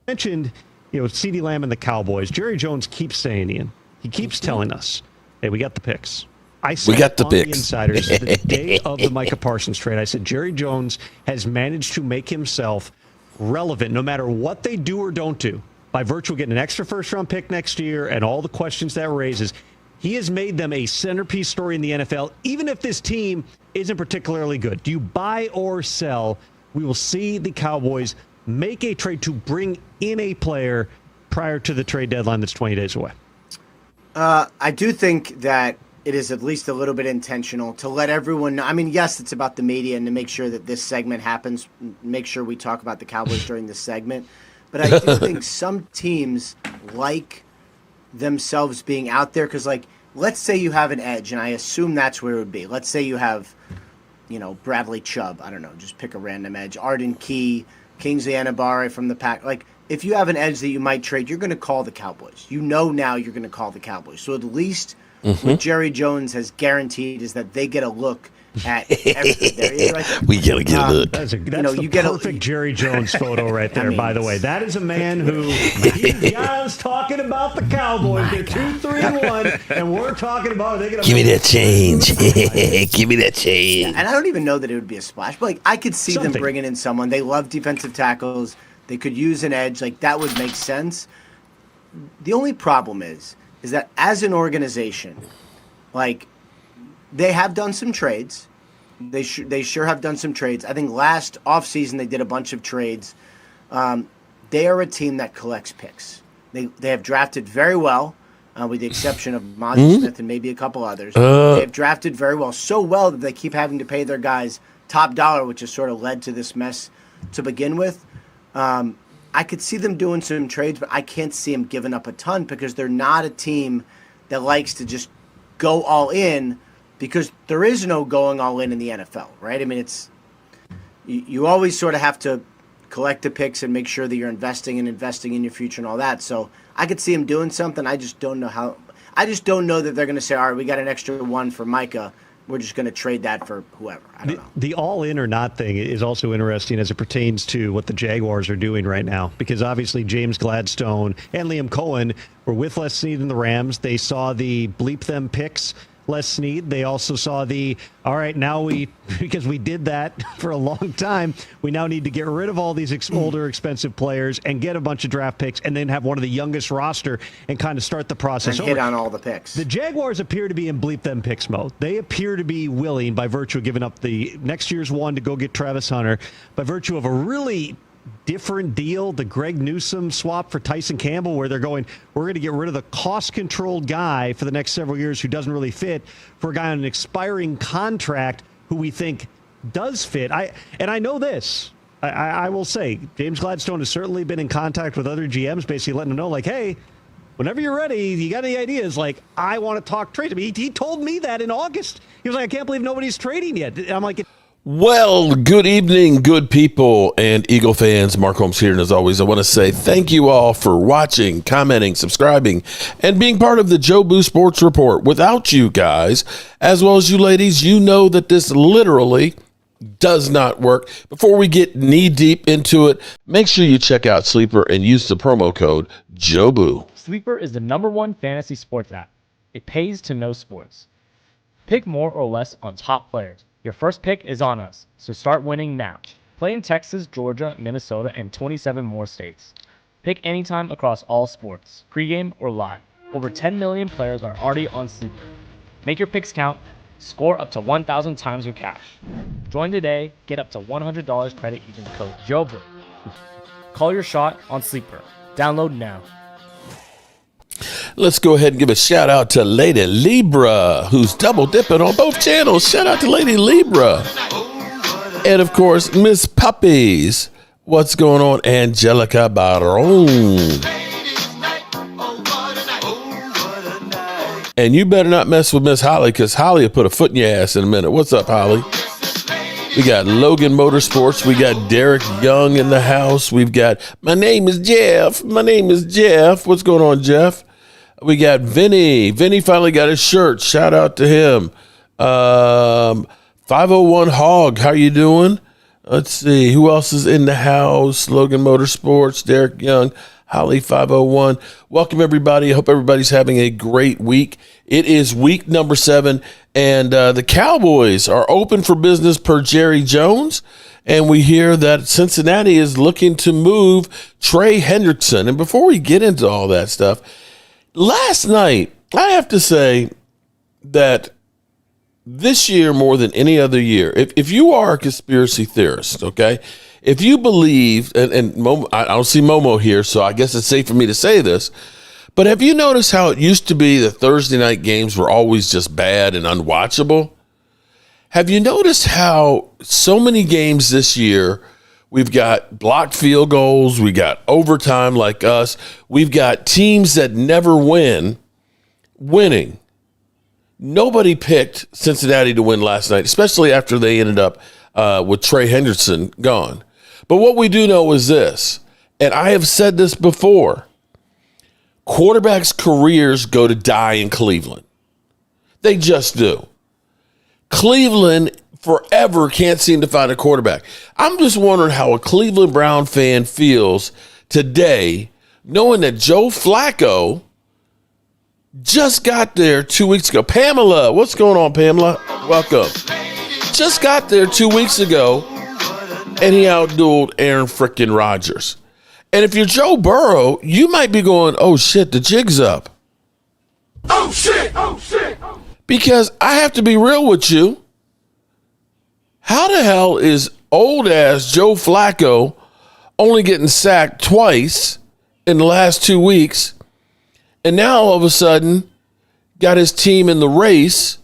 mentioned, CeeDee Lamb and the Cowboys. Jerry Jones keeps saying, Ian, he keeps telling us, hey, we got the picks. I said we got the on picks. The Insiders the day of the Micah Parsons trade, I said Jerry Jones has managed to make himself relevant no matter what they do or don't do by virtue of getting an extra first-round pick next year and all the questions that raises. He has made them a centerpiece story in the NFL, even if this team isn't particularly good. Do you buy or sell? We will see the Cowboys make a trade to bring in a player prior to the trade deadline that's 20 days away. I do think that it is at least a little bit intentional to let everyone know. I mean, yes, it's about the media and to make sure that this segment happens, make sure we talk about the Cowboys during this segment. But I do think some teams like themselves being out there because, like, let's say you have an edge, and I assume that's where it would be. Let's say you have, Bradley Chubb. I don't know, just pick a random edge. Arden Key, Kingsley Anibare from the Pack. Like, if you have an edge that you might trade, you're going to call the Cowboys. Now you're going to call the Cowboys. So at least what Jerry Jones has guaranteed is that they get a look at everything. We gotta get a look. That's the perfect Jerry Jones photo right there, by the way. That is a man who he was talking about the Cowboys. They're 2-3-1, and we're talking about give me that change. Give me that change. And I don't even know that it would be a splash, but I could see them bringing in someone. They love defensive tackles. They could use an edge. That would make sense. The only problem is that as an organization, they have done some trades. They sure have done some trades. I think last offseason they did a bunch of trades. They are a team that collects picks. They have drafted very well, with the exception of Mozzie Smith and maybe a couple others. They have drafted very well, so well that they keep having to pay their guys top dollar, which has sort of led to this mess to begin with. I could see them doing some trades, but I can't see them giving up a ton because they're not a team that likes to just go all in because there is no going all in the NFL, right? I mean, you always sort of have to collect the picks and make sure that you're investing in your future and all that. So I could see them doing something. I just don't know how. I just don't know that they're going to say, all right, we got an extra one for Micah. We're just going to trade that for whoever. I don't know. The all-in or not thing is also interesting as it pertains to what the Jaguars are doing right now, because obviously James Gladstone and Liam Cohen were with Les Snead in the Rams. They saw the bleep them picks, Les Snead. They also saw all right, now because we did that for a long time, we now need to get rid of all these older, expensive players and get a bunch of draft picks and then have one of the youngest roster and kind of start the process and hit on all the picks. The Jaguars appear to be in bleep them picks mode. They appear to be willing, by virtue of giving up the next year's one to go get Travis Hunter, by virtue of a really different deal, the Greg Newsome swap for Tyson Campbell, where they're going, we're going to get rid of the cost-controlled guy for the next several years who doesn't really fit for a guy on an expiring contract who we think does fit. I know this. I will say, James Gladstone has certainly been in contact with other GMs, basically letting them know, hey, whenever you're ready, you got any ideas? I want to talk trade. I mean, he told me that in August. He was like, I can't believe nobody's trading yet. I'm like, well, good evening, good people and Eagle fans. Mark Holmes here, and as always, I want to say thank you all for watching, commenting, subscribing, and being part of the Joe Boo Sports Report. Without you guys, as well as you ladies, you know that this literally does not work. Before we get knee-deep into it, make sure you check out Sleeper and use the promo code JOEBOO. Sleeper is the #1 fantasy sports app. It pays to know sports. Pick more or less on top players. Your first pick is on us, so start winning now. Play in Texas, Georgia, Minnesota, and 27 more states. Pick anytime across all sports, pregame or live. Over 10 million players are already on Sleeper. Make your picks count. Score up to 1,000 times your cash. Join today. Get up to $100 credit using code JOEBOO. Call your shot on Sleeper. Download now. Let's go ahead and give a shout out to Lady Libra, who's double dipping on both channels. Shout out to Lady Libra. And of course, Miss Puppies. What's going on, Angelica Baron? And you better not mess with Miss Holly, because Holly will put a foot in your ass in a minute. What's up, Holly? We got Logan Motorsports. We got Derek Young in the house. We've got, my name is Jeff. What's going on, Jeff? We got Vinny. Vinny finally got his shirt. Shout out to him. 501 Hog, how you doing? Let's see. Who else is in the house? Logan Motorsports, Derek Young, Holly 501. Welcome, everybody. I hope everybody's having a great week. It is week number 7, and the Cowboys are open for business per Jerry Jones. And we hear that Cincinnati is looking to move Trey Hendrickson. And before we get into all that stuff, last night, I have to say that this year more than any other year, if you are a conspiracy theorist, okay, if you believe, and Momo, I don't see Momo here, so I guess it's safe for me to say this, but have you noticed how it used to be that Thursday night games were always just bad and unwatchable? Have you noticed how so many games this year, we've got blocked field goals, we got overtime like us, we've got teams that never win winning. Nobody picked Cincinnati to win last night, especially after they ended up with Trey Hendrickson gone. But what we do know is this, and I have said this before, quarterbacks' careers go to die in Cleveland. They just do. Cleveland forever can't seem to find a quarterback. I'm just wondering how a Cleveland Brown fan feels today knowing that Joe Flacco just got there 2 weeks ago. Pamela, what's going on, Pamela? Welcome. Just got there 2 weeks ago, and he outdueled Aaron frickin' Rodgers. And if you're Joe Burrow, you might be going, oh, shit, the jig's up. Oh, shit, oh, shit. Because I have to be real with you. How the hell is old-ass Joe Flacco only getting sacked twice in the last 2 weeks, and now all of a sudden got his team in the race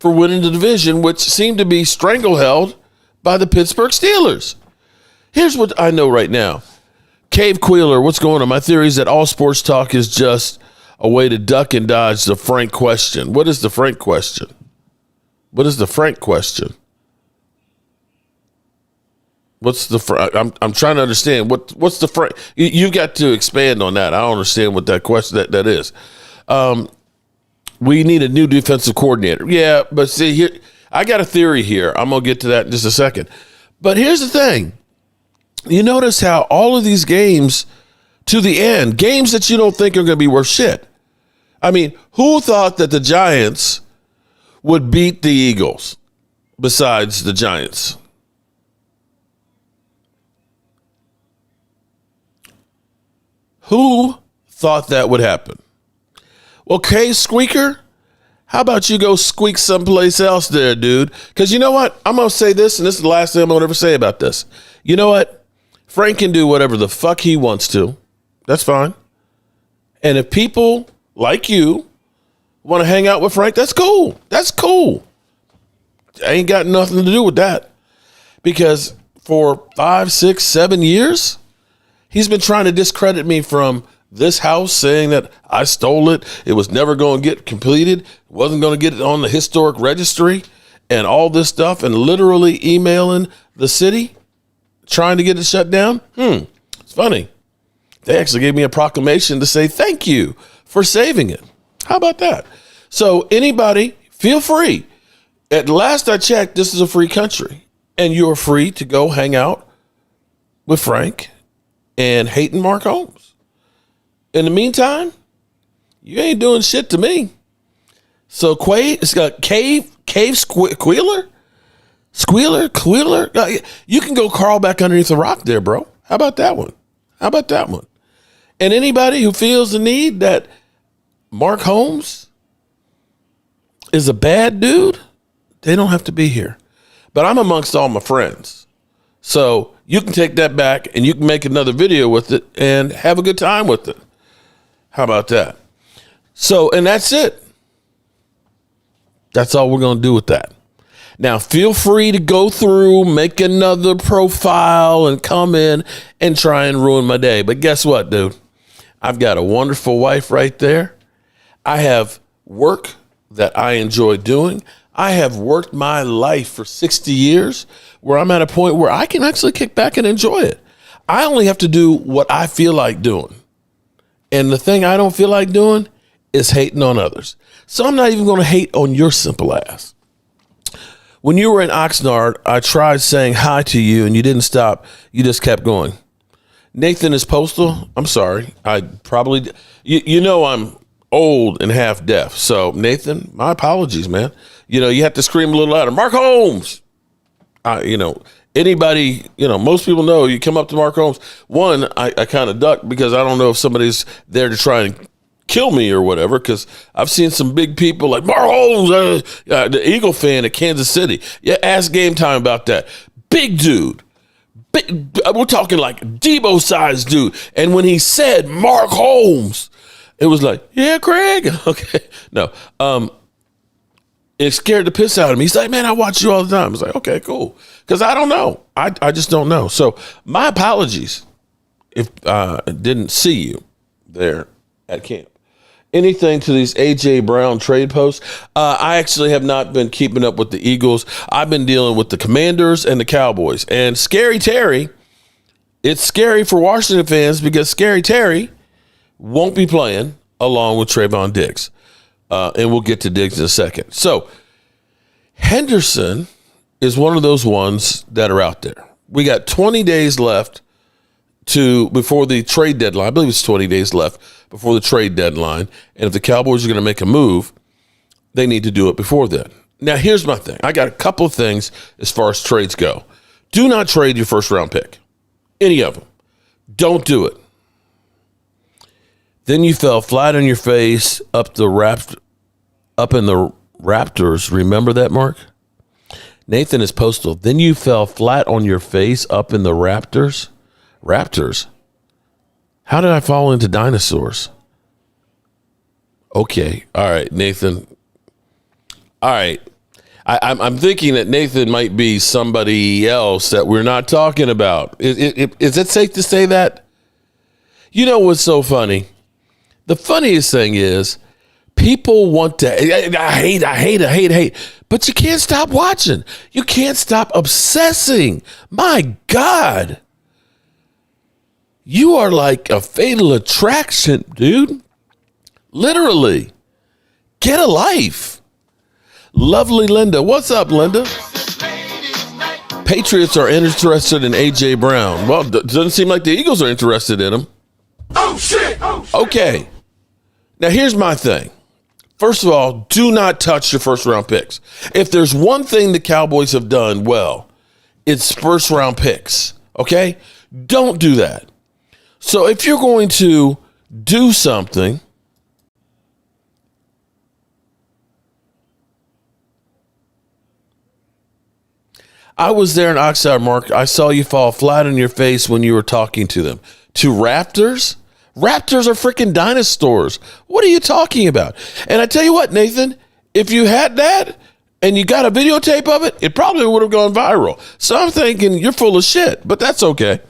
for winning the division, which seemed to be strangleheld by the Pittsburgh Steelers? Here's what I know right now. Cave Queeler, what's going on? My theory is that all sports talk is just a way to duck and dodge the Frank question. What is the Frank question? What is the Frank question? What's the I'm trying to understand what's the Frank? You got to expand on that. I don't understand what that question that is. We need a new defensive coordinator. Yeah, but see here, I got a theory here. I'm gonna get to that in just a second. But here's the thing. You notice how all of these games to the end, games that you don't think are going to be worth shit. I mean, who thought that the Giants would beat the Eagles besides the Giants? Who thought that would happen? Well, K Squeaker, how about you go squeak someplace else there, dude? Because you know what? I'm going to say this, and this is the last thing I'm going to ever say about this. You know what? Frank can do whatever the fuck he wants to. That's fine. And if people like you want to hang out with Frank, that's cool. That's cool. I ain't got nothing to do with that. Because for 5, 6, 7 years, he's been trying to discredit me from this house, saying that I stole it. It was never going to get completed. Wasn't going to get it on the historic registry and all this stuff, and literally emailing the city trying to get it shut down. It's funny. They actually gave me a proclamation to say thank you for saving it. How about that? So anybody, feel free. At last I checked, this is a free country, and you're free to go hang out with Frank and Hayden Mark Holmes. In the meantime, you ain't doing shit to me. So it's got Cave Squealer? Squealer? You can go crawl back underneath the rock there, bro. How about that one? And anybody who feels the need that Mark Holmes is a bad dude, they don't have to be here. But I'm amongst all my friends. So you can take that back and you can make another video with it and have a good time with it. How about that? So, and that's it. That's all we're going to do with that. Now, feel free to go through, make another profile, and come in and try and ruin my day. But guess what, dude? I've got a wonderful wife right there. I have work that I enjoy doing. I have worked my life for 60 years where I'm at a point where I can actually kick back and enjoy it. I only have to do what I feel like doing. And the thing I don't feel like doing is hating on others. So I'm not even going to hate on your simple ass. When you were in Oxnard, I tried saying hi to you and you didn't stop. You just kept going. Nathan is postal. I'm sorry. I probably, you know, I'm old and half deaf. So Nathan, my apologies, man. You know, you have to scream a little louder. Mark Holmes. You know, anybody, you know, most people know you come up to Mark Holmes. One, I kind of duck because I don't know if somebody's there to try and kill me or whatever, because I've seen some big people like Mark Holmes, the Eagle fan at Kansas City. Yeah, ask Game Time about that. Big dude. We're talking like Debo-sized dude. And when he said Mark Holmes, it was like, yeah, Craig. Okay. No. It scared the piss out of me. He's like, man, I watch you all the time. I was like, okay, cool. Because I don't know. I just don't know. So my apologies if I didn't see you there at camp. Anything to these A.J. Brown trade posts? I actually have not been keeping up with the Eagles. I've been dealing with the Commanders and the Cowboys. And Scary Terry, it's scary for Washington fans because Scary Terry won't be playing along with Trayvon Diggs. And we'll get to Diggs in a second. So Henderson is one of those ones that are out there. We got 20 days left before the trade deadline. I believe it's 20 days left before the trade deadline. And if the Cowboys are going to make a move, they need to do it before then. Now, here's my thing. I got a couple of things as far as trades go. Do not trade your first round pick. Any of them. Don't do it. Then you fell flat on your face up in the Raptors. Remember that, Mark? Nathan is postal. Then you fell flat on your face up in the Raptors. Raptors. How did I fall into dinosaurs? Okay. All right, Nathan. All right. I'm thinking that Nathan might be somebody else that we're not talking about. Is it safe to say that? You know what's so funny? The funniest thing is people want to, I hate, but you can't stop watching. You can't stop obsessing. My God. You are like a fatal attraction, dude. Literally. Get a life. Lovely Linda. What's up, Linda? Patriots are interested in A.J. Brown. Well, doesn't seem like the Eagles are interested in him. Oh, shit. Okay. Now, here's my thing. First of all, do not touch your first-round picks. If there's one thing the Cowboys have done well, it's first-round picks, okay? Don't do that. So if you're going to do something, I was there in Oxnard, Mark. I saw you fall flat on your face when you were talking to them. To Raptors? Raptors are freaking dinosaurs. What are you talking about? And I tell you what, Nathan, if you had that and you got a videotape of it, it probably would have gone viral. So I'm thinking you're full of shit, but that's okay.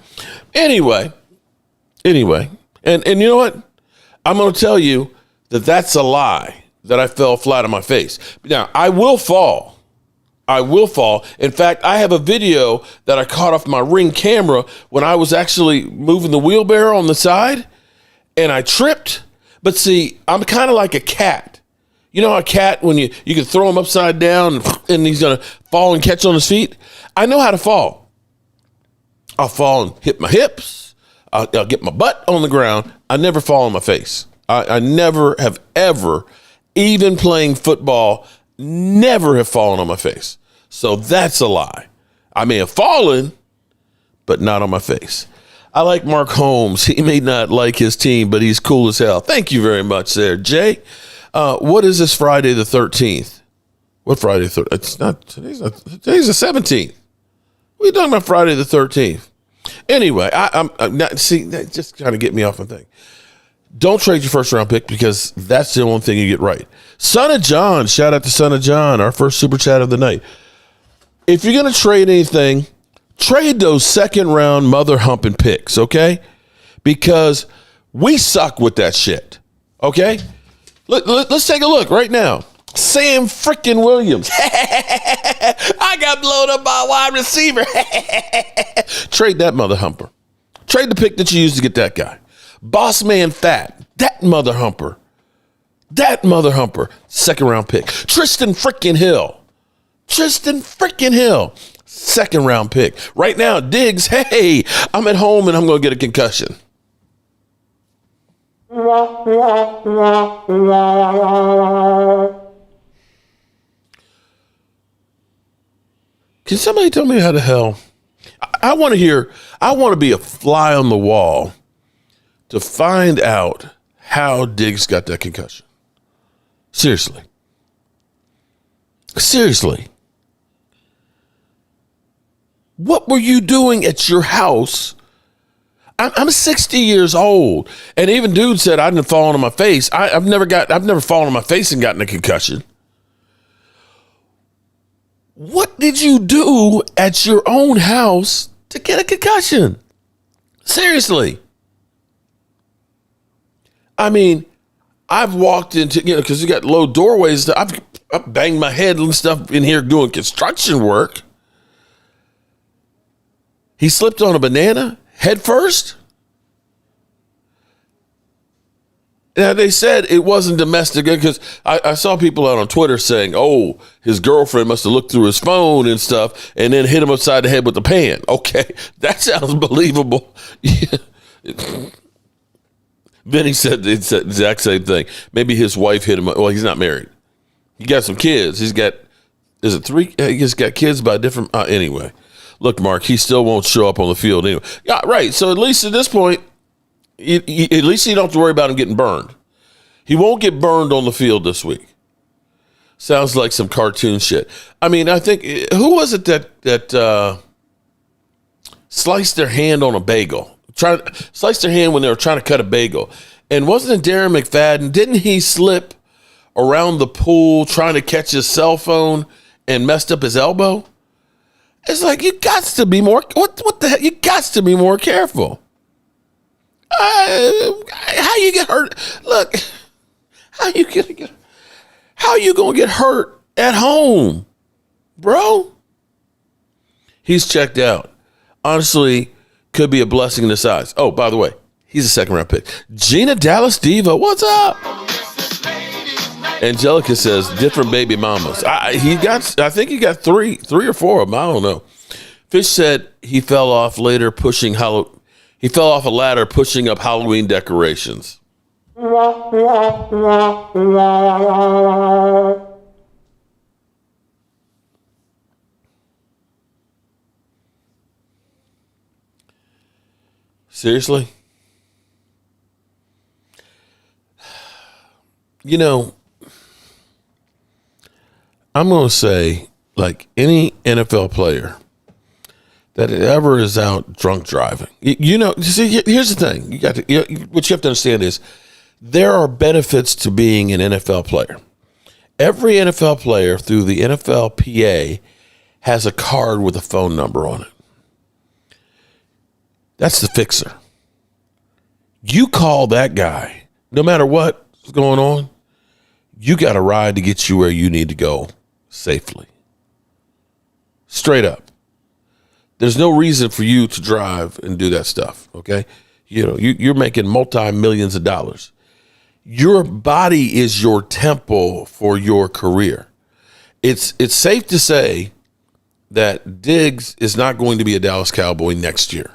Anyway, and you know what? I'm going to tell you that that's a lie, that I fell flat on my face. Now, I will fall. In fact, I have a video that I caught off my Ring camera when I was actually moving the wheelbarrow on the side, and I tripped. But see, I'm kind of like a cat. You know how a cat, when you can throw him upside down and he's going to fall and catch on his feet? I know how to fall. I'll fall and hit my hips. I'll get my butt on the ground. I never fall on my face. I never have ever, even playing football, never have fallen on my face. So that's a lie. I may have fallen, but not on my face. I like Mark Holmes. He may not like his team, but he's cool as hell. Thank you very much there, Jay. What is this Friday the 13th? What Friday the 13th? It's not, today's the 17th. What are you talking about Friday the 13th? Anyway, I'm not, see, that just kind of get me off my thing. Don't trade your first round pick because that's the only thing you get right. Son of John, shout out to Son of John, our first super chat of the night. If you're going to trade anything, trade those second round mother humping picks, okay? Because we suck with that shit, okay? Let's take a look right now. Sam freaking Williams. I got blown up by a wide receiver. Trade that mother humper. Trade the pick that you used to get that guy. Boss Man Fat. That mother humper. Second round pick. Tristan freaking Hill. Tristan freaking Hill, 2nd round pick. Right now, Diggs, hey, I'm at home and I'm going to get a concussion. Can somebody tell me how the hell? I want to be a fly on the wall to find out how Diggs got that concussion. Seriously. What were you doing at your house? I'm 60 years old, and even dude said I didn't fall on my face. I've never fallen on my face and gotten a concussion. What did you do at your own house to get a concussion? Seriously. I mean, I've walked into, because you got low doorways. I've banged my head and stuff in here doing construction work. He slipped on a banana head first. Now, they said it wasn't domestic because I saw people out on Twitter saying, oh, his girlfriend must have looked through his phone and stuff and then hit him upside the head with the pan. Okay, that sounds believable. Then he said it's the exact same thing. Maybe his wife hit him. Well, he's not married. He got some kids. Is it 3? He's got kids by different. Anyway, look, Mark, he still won't show up on the field anyway. Yeah, right. So at least at this point, at least you don't have to worry about him getting burned. He won't get burned on the field this week. Sounds like some cartoon shit. I mean, I think, who was it that sliced their hand on a bagel? Sliced their hand when they were trying to cut a bagel. And wasn't it Darren McFadden? Didn't he slip around the pool trying to catch his cell phone and messed up his elbow? It's like, you got to be more, what the heck? You got to be more careful. How you get hurt? Look, how you gonna get hurt at home, bro? He's checked out. Honestly, could be a blessing in disguise. Oh, by the way, he's a 2nd round pick. Gina Dallas Diva, what's up? Angelica says different baby mamas. I think he got three or four of them. I don't know. Fish said he fell off later pushing He fell off a ladder pushing up Halloween decorations. Seriously? I'm going to say, like any NFL player that ever is out drunk driving. See, here's the thing. What you have to understand is there are benefits to being an NFL player. Every NFL player through the NFLPA has a card with a phone number on it. That's the fixer. You call that guy, no matter what's going on, you got a ride to get you where you need to go safely. Straight up. There's no reason for you to drive and do that stuff, okay? You're making multi-millions of dollars. Your body is your temple for your career. It's safe to say that Diggs is not going to be a Dallas Cowboy next year.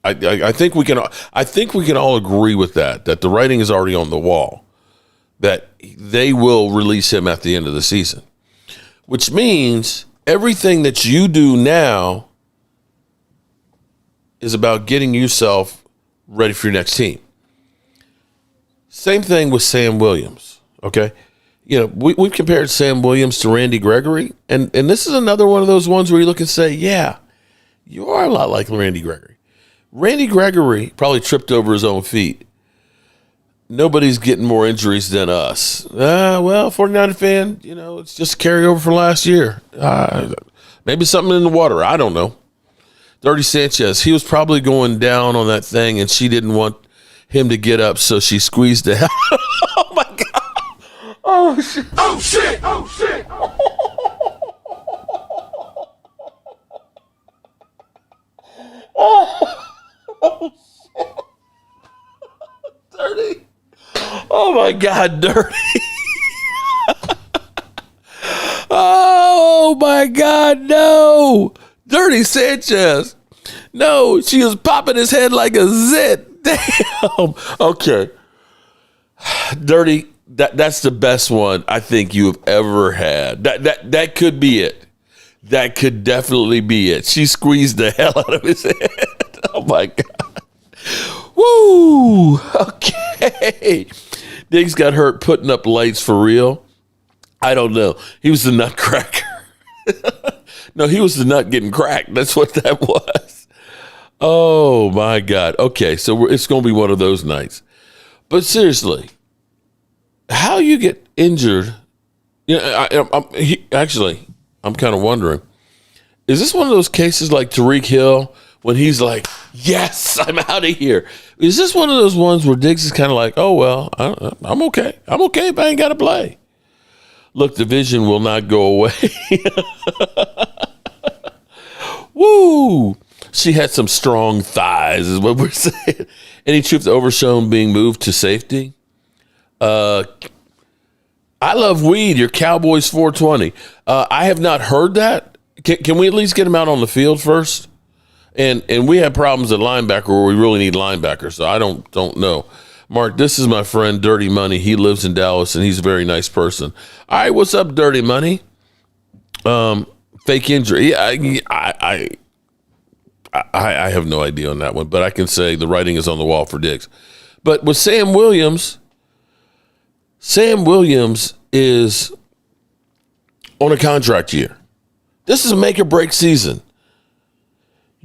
I think we can all agree with that the writing is already on the wall, that they will release him at the end of the season, which means everything that you do now is about getting yourself ready for your next team. Same thing with Sam Williams, okay? We've compared Sam Williams to Randy Gregory, and this is another one of those ones where you look and say, yeah, you are a lot like Randy Gregory. Randy Gregory probably tripped over his own feet. Nobody's getting more injuries than us. 49er fan, it's just carryover from last year. Maybe something in the water. I don't know. Dirty Sanchez, he was probably going down on that thing, and she didn't want him to get up, so she squeezed the hell. Oh, my God. Oh, shit. Oh, shit. Oh, shit. Oh, shit. Dirty. Oh, my God, Dirty. Oh, Oh, my God, no. Dirty Sanchez. No, she was popping his head like a zit. Damn. Okay. Dirty, that's the best one I think you've ever had. That could be it. That could definitely be it. She squeezed the hell out of his head. Oh, my God. Woo. Okay. Diggs got hurt putting up lights for real. I don't know. He was the nutcracker. No, he was the nut getting cracked. That's what that was. Oh, my God. Okay, so it's going to be one of those nights. But seriously, how you get injured? You know, I'm kind of wondering, is this one of those cases like Tyreek Hill when he's like, yes, I'm out of here? Is this one of those ones where Diggs is kind of like, oh, well, I'm okay. I'm okay if I ain't got to play. Look, the vision will not go away. Woo! She had some strong thighs, is what we're saying. Any truth to Overshown being moved to safety? I love weed. Your Cowboys 420. I have not heard that. Can we at least get him out on the field first? And we have problems at linebacker where we really need linebackers. So I don't know. Mark, this is my friend Dirty Money. He lives in Dallas and he's a very nice person. All right, what's up, Dirty Money? Fake injury. Yeah, I have no idea on that one, but I can say the writing is on the wall for Diggs. But with Sam Williams is on a contract year. This is a make or break season.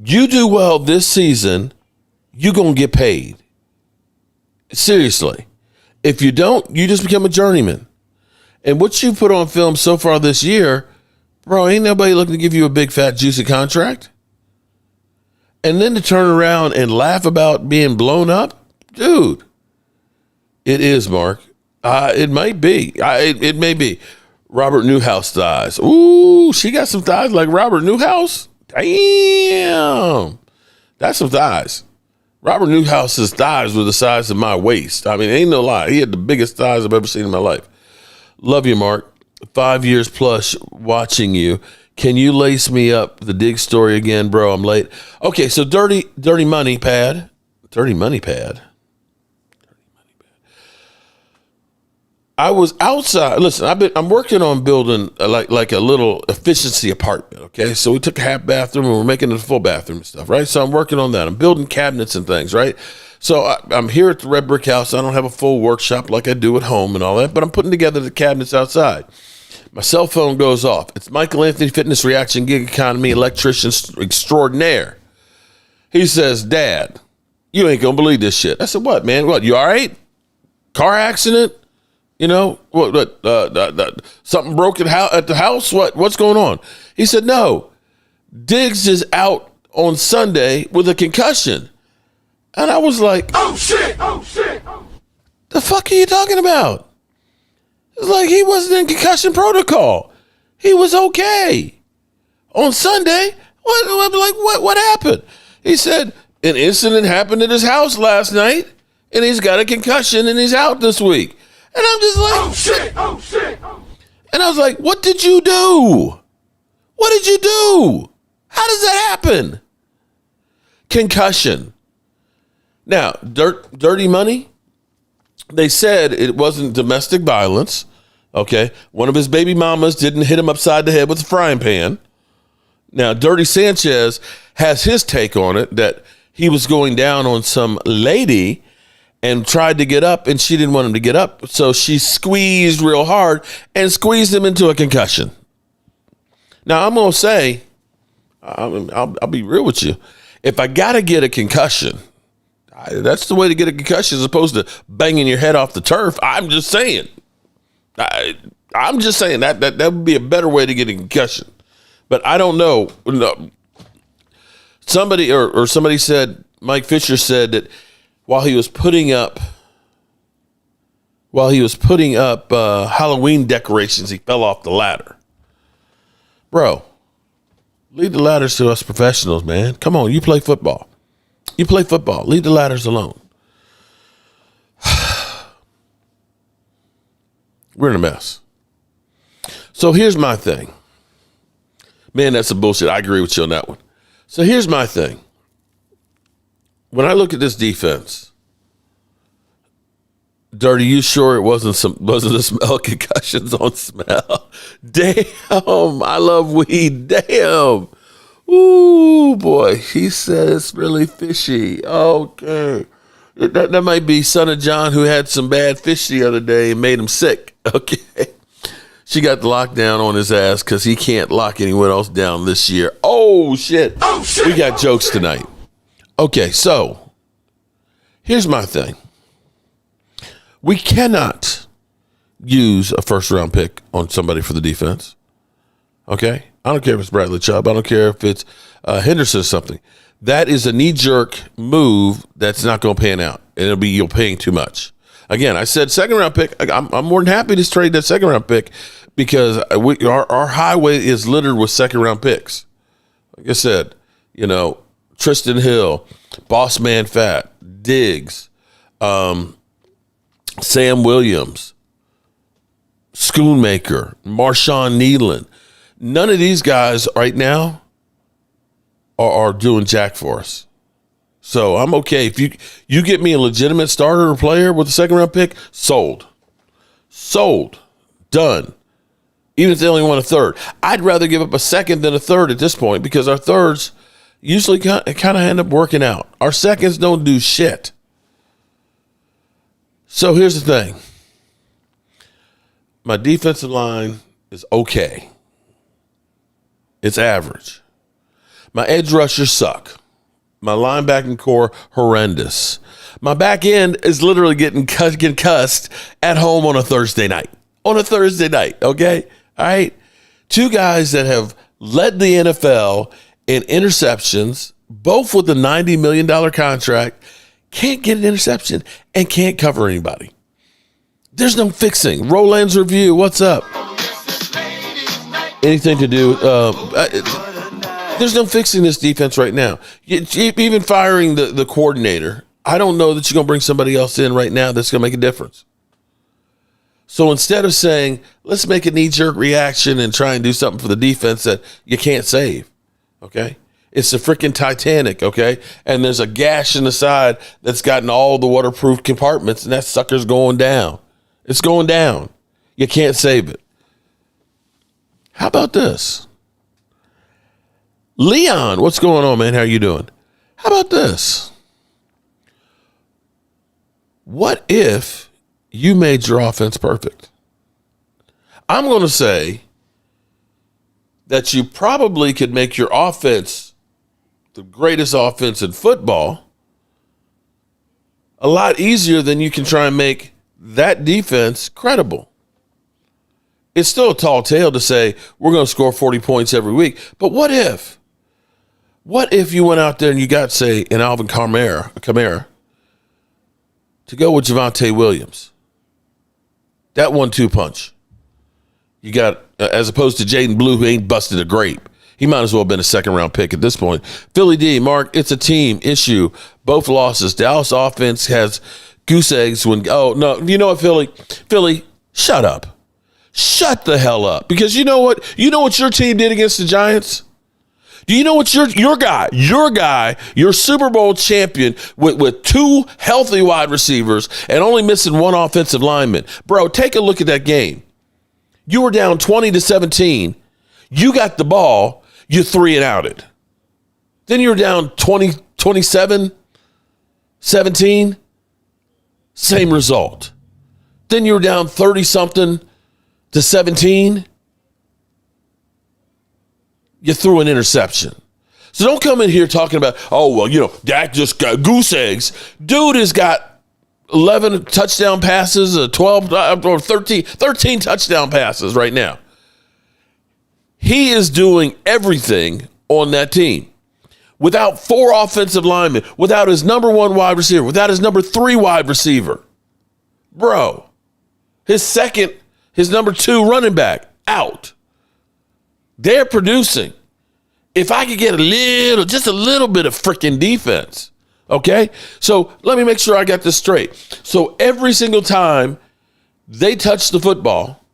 You do well this season, you're going to get paid. Seriously. If you don't, you just become a journeyman. And what you put on film so far this year, bro, ain't nobody looking to give you a big, fat, juicy contract. And then to turn around and laugh about being blown up, dude, it is, Mark. It might be. It may be. Robert Newhouse thighs. Ooh, she got some thighs like Robert Newhouse. Damn. That's some thighs. Robert Newhouse's thighs were the size of my waist. I mean, ain't no lie. He had the biggest thighs I've ever seen in my life. Love you, Mark. 5 years plus watching you. Can you lace me up the Diggs story again, bro? I'm late. Okay, so dirty money pad. Dirty money pad. I was outside. Listen, I'm working on building like a little efficiency apartment. Okay, so we took a half bathroom and we're making it a full bathroom and stuff, right? So I'm working on that. I'm building cabinets and things, right? So I'm here at the Red Brick House. I don't have a full workshop like I do at home and all that, but I'm putting together the cabinets outside. My cell phone goes off. It's Michael Anthony, Fitness Reaction, Gig Economy, Electrician Extraordinaire. He says, Dad, you ain't gonna believe this shit. I said, what, man? What, you all right? Car accident? You know, something broke at the house? What's going on? He said, no, Diggs is out on Sunday with a concussion. And I was like, oh, shit. The fuck are you talking about? It's like he wasn't in concussion protocol. He was okay. On Sunday, what happened? He said, an incident happened at his house last night, and he's got a concussion, and he's out this week. And I'm just like, oh, shit. And I was like, what did you do? What did you do? How does that happen? Concussion. Now, dirty money, they said it wasn't domestic violence, okay? One of his baby mamas didn't hit him upside the head with a frying pan. Now, Dirty Sanchez has his take on it, that he was going down on some lady and tried to get up, and she didn't want him to get up, so she squeezed real hard and squeezed him into a concussion. Now, I'm going to say, I'll be real with you. If I got to get a concussion, that's the way to get a concussion as opposed to banging your head off the turf. I'm just saying. I'm just saying that would be a better way to get a concussion. But I don't know. Somebody or somebody said, Mike Fisher said that while he was putting up Halloween decorations, he fell off the ladder. Bro, leave the ladders to us professionals, man. Come on, you play football. Leave the ladders alone. We're in a mess. So here's my thing. Man, that's some bullshit. I agree with you on that one. So here's my thing. When I look at this defense, Dirty, you sure it wasn't the smell of concussions on smell? Damn, I love weed. Damn. Ooh, boy, he said it's really fishy. Okay. That might be Son of John who had some bad fish the other day and made him sick. Okay. She got the lockdown on his ass because he can't lock anyone else down this year. Oh, shit. Oh, shit. We got jokes tonight. Okay, so here's my thing. We cannot use a first-round pick on somebody for the defense. Okay? I don't care if it's Bradley Chubb. I don't care if it's Henderson or something. That is a knee-jerk move that's not going to pan out. And you're paying too much. Again, I said second-round pick. I'm more than happy to trade that second-round pick because our highway is littered with second-round picks. Like I said, Tristan Hill, Boss Man Fat, Diggs, Sam Williams, Schoonmaker, Marshawn Nealon. None of these guys right now are doing jack for us. So I'm okay. If you get me a legitimate starter or player with a second-round pick, sold. Done. Even if they only want a third. I'd rather give up a second than a third at this point because our thirds usually kind of end up working out. Our seconds don't do shit. So here's the thing. My defensive line is okay. It's average. My edge rushers suck. My linebacking core, horrendous. My back end is literally getting cussed at home on a Thursday night. Okay? All right? Two guys that have led the NFL in interceptions, both with a $90 million contract, can't get an interception and can't cover anybody. There's no fixing. Roland's Review, what's up? Anything to do? There's no fixing this defense right now. Even firing the coordinator, I don't know that you're going to bring somebody else in right now that's going to make a difference. So instead of saying, let's make a knee-jerk reaction and try and do something for the defense that you can't save, okay? It's the freaking Titanic, okay? And there's a gash in the side that's gotten all the waterproof compartments, and that sucker's going down. It's going down. You can't save it. How about this? Leon, what's going on, man? How you doing? How about this? What if you made your offense perfect? I'm going to say that you probably could make your offense the greatest offense in football a lot easier than you can try and make that defense credible. It's still a tall tale to say we're going to score 40 points every week. But what if? What if you went out there and you got, say, an Alvin Kamara to go with Javonte Williams? That 1-2 punch. You got, as opposed to Jaden Blue, who ain't busted a grape. He might as well have been a second-round pick at this point. Philly D, Mark, it's a team issue. Both losses. Dallas offense has goose eggs when, oh, no, you know what, Philly, shut up. Shut the hell up. Because you know what? You know what your team did against the Giants? Do you know what your Super Bowl champion with two healthy wide receivers and only missing one offensive lineman? Bro, take a look at that game. You were down 20-17. You got the ball. You 3-and-outed. Then you're down 27-17. Same result. Then you're down 30-something to 17. You threw an interception. So don't come in here talking about, oh, well, Dak just got goose eggs. Dude has got 11 touchdown passes, 12 or 13 touchdown passes right now. He is doing everything on that team. Without 4 offensive linemen, without his number 1 wide receiver, without his number 3 wide receiver. Bro, his number 2 running back out. They're producing. If I could get just a little bit of freaking defense, okay? So let me make sure I got this straight. So every single time they touch the football,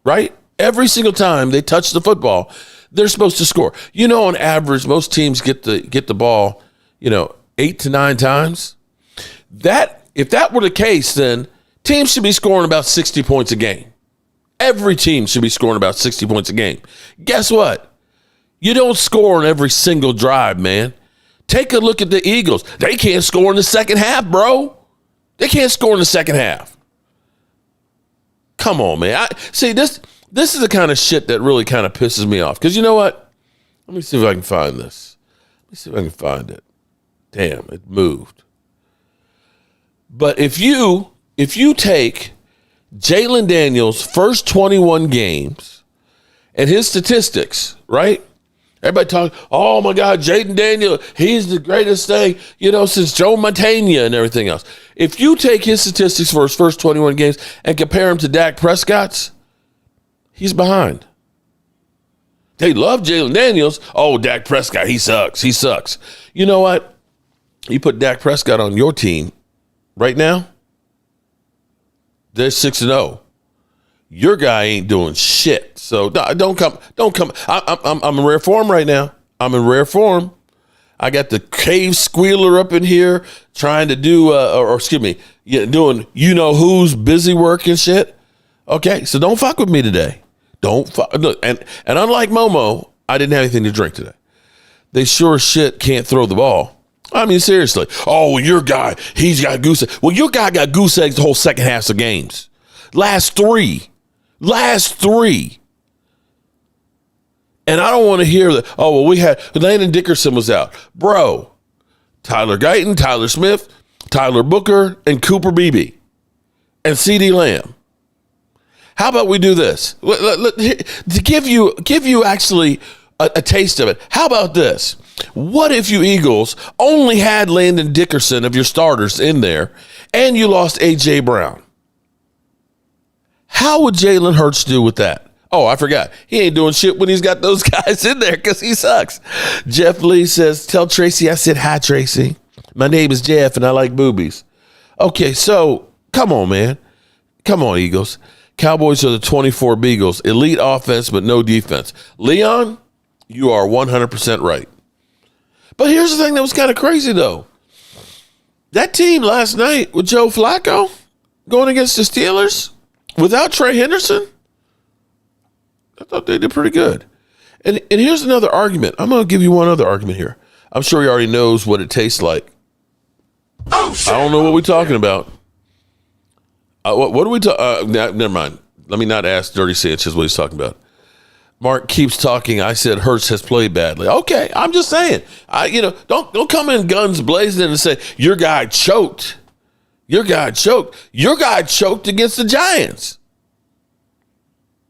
right? Every single time they touch the football, They're supposed to score. On average, most teams get the ball, 8 to 9 times. If that were the case, then teams should be scoring about 60 points a game. Every team should be scoring about 60 points a game. Guess what? You don't score on every single drive, man. Take a look at the Eagles. They can't score in the second half, bro. They can't score in the second half. Come on, man. This is the kind of shit that really kind of pisses me off. Because you know what? Let me see if I can find this. Let me see if I can find it. Damn, it moved. But if you take Jalen Daniels' first 21 games and his statistics, right? Everybody talking, oh my God, Jaden Daniels, he's the greatest thing, since Joe Montana and everything else. If you take his statistics for his first 21 games and compare him to Dak Prescott's, he's behind. They love Jalen Daniels. Oh, Dak Prescott, he sucks. He sucks. You know what? You put Dak Prescott on your team right now, they're 6-0. Your guy ain't doing shit. So don't come. I'm in rare form right now. I'm in rare form. I got the cave squealer up in here trying to do, doing who's busy work and shit. Okay, so don't fuck with me today. Look, and unlike Momo, I didn't have anything to drink today. They sure as shit can't throw the ball. I mean, seriously. Oh, your guy, he's got goose eggs. Well, your guy got goose eggs the whole second half of games. Last three. And I don't want to hear that, we had, Landon Dickerson was out. Bro, Tyler Guyton, Tyler Smith, Tyler Booker, and Cooper Beebe, and CeeDee Lamb. How about we do this? To give you actually a taste of it, how about this? What if you Eagles only had Landon Dickerson of your starters in there, and you lost A.J. Brown? How would Jalen Hurts do with that? Oh, I forgot. He ain't doing shit when he's got those guys in there because he sucks. Jeff Lee says, tell Tracy I said hi, Tracy. My name is Jeff, and I like boobies. Okay, so come on, man. Come on, Eagles. Cowboys are the 24 Beagles. Elite offense, but no defense. Leon, you are 100% right. But here's the thing that was kind of crazy, though. That team last night with Joe Flacco going against the Steelers without Trey Henderson, I thought they did pretty good. And here's another argument. I'm going to give you one other argument here. I'm sure he already knows what it tastes like. Oh, shit. I don't know what we're talking about. What are we talking? Never mind. Let me not ask Dirty Sanchez what he's talking about. Mark keeps talking. I said Hurts has played badly. Okay, I'm just saying. Don't come in guns blazing and say your guy choked. Your guy choked. Your guy choked against the Giants.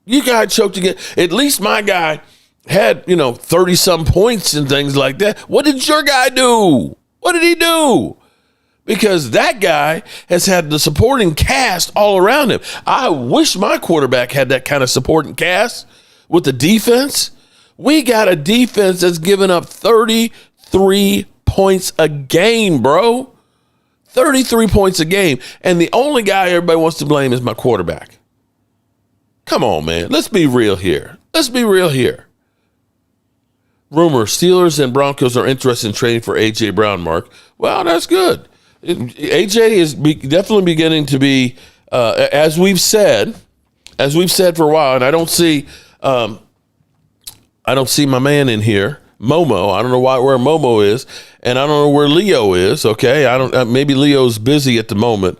You guy choked again. At least my guy had 30-some points and things like that. What did your guy do? What did he do? Because that guy has had the supporting cast all around him. I wish my quarterback had that kind of supporting cast with the defense. We got a defense that's giving up 33 points a game, bro. 33 points a game. And the only guy everybody wants to blame is my quarterback. Come on, man. Let's be real here. Rumor, Steelers and Broncos are interested in trading for A.J. Brown, Mark. Well, that's good. A.J. is definitely beginning to be, as we've said for a while, and I don't see my man in here, Momo. I don't know where Momo is, and I don't know where Leo is. Okay, maybe Leo's busy at the moment.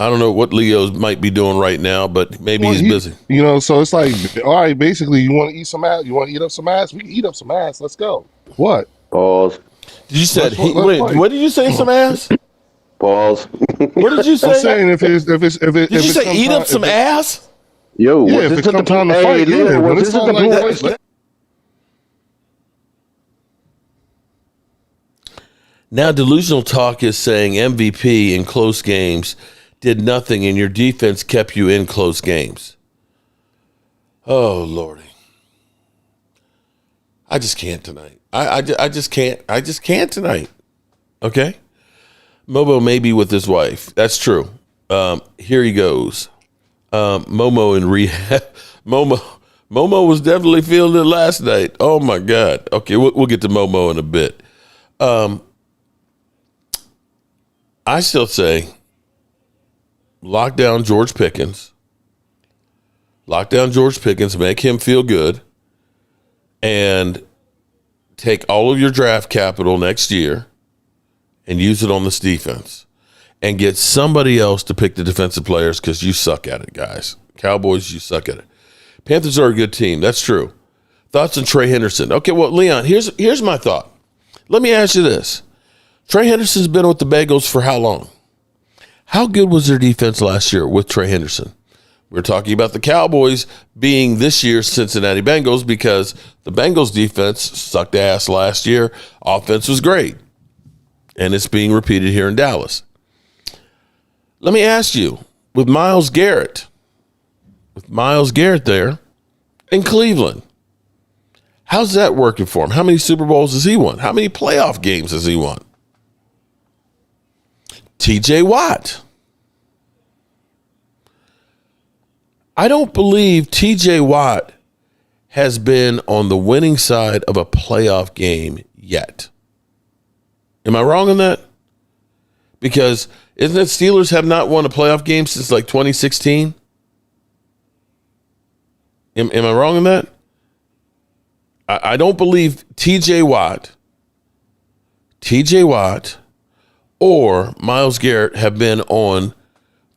I don't know what Leo might be doing right now, but maybe he's busy. So it's like, all right, basically, you want to eat some ass? You want to eat up some ass? We can eat up some ass. Let's go. What? Pause. Did you say? What did you say? Some ass? Pause. What did you say? I'm saying if it's did you say eat up some ass? Yo, yeah, if it's come time to fight, yeah. But it's not like that. Now, delusional talk is saying MVP in close games did nothing, and your defense kept you in close games. Oh, Lordy. I just can't tonight. I just can't. I just can't tonight. Okay? Momo may be with his wife. That's true. Here he goes. Momo in rehab. Momo Momo was definitely feeling it last night. Oh, my God. Okay, we'll get to Momo in a bit. I still say lock down George Pickens. Lock down George Pickens, make him feel good, and take all of your draft capital next year and use it on this defense. And get somebody else to pick the defensive players because you suck at it, guys. Cowboys, you suck at it. Panthers are a good team. That's true. Thoughts on Trey Henderson? Okay, well, Leon, here's my thought. Let me ask you this. Trey Henderson's been with the Bengals for how long? How good was their defense last year with Trey Henderson? We're talking about the Cowboys being this year's Cincinnati Bengals because the Bengals defense sucked ass last year. Offense was great. And it's being repeated here in Dallas. Let me ask you, with Myles Garrett there in Cleveland, how's that working for him? How many Super Bowls has he won? How many playoff games has he won? TJ Watt. I don't believe TJ Watt has been on the winning side of a playoff game yet. Am I wrong on that? Because isn't it Steelers have not won a playoff game since like 2016? Am I wrong on that? I don't believe TJ Watt or Myles Garrett have been on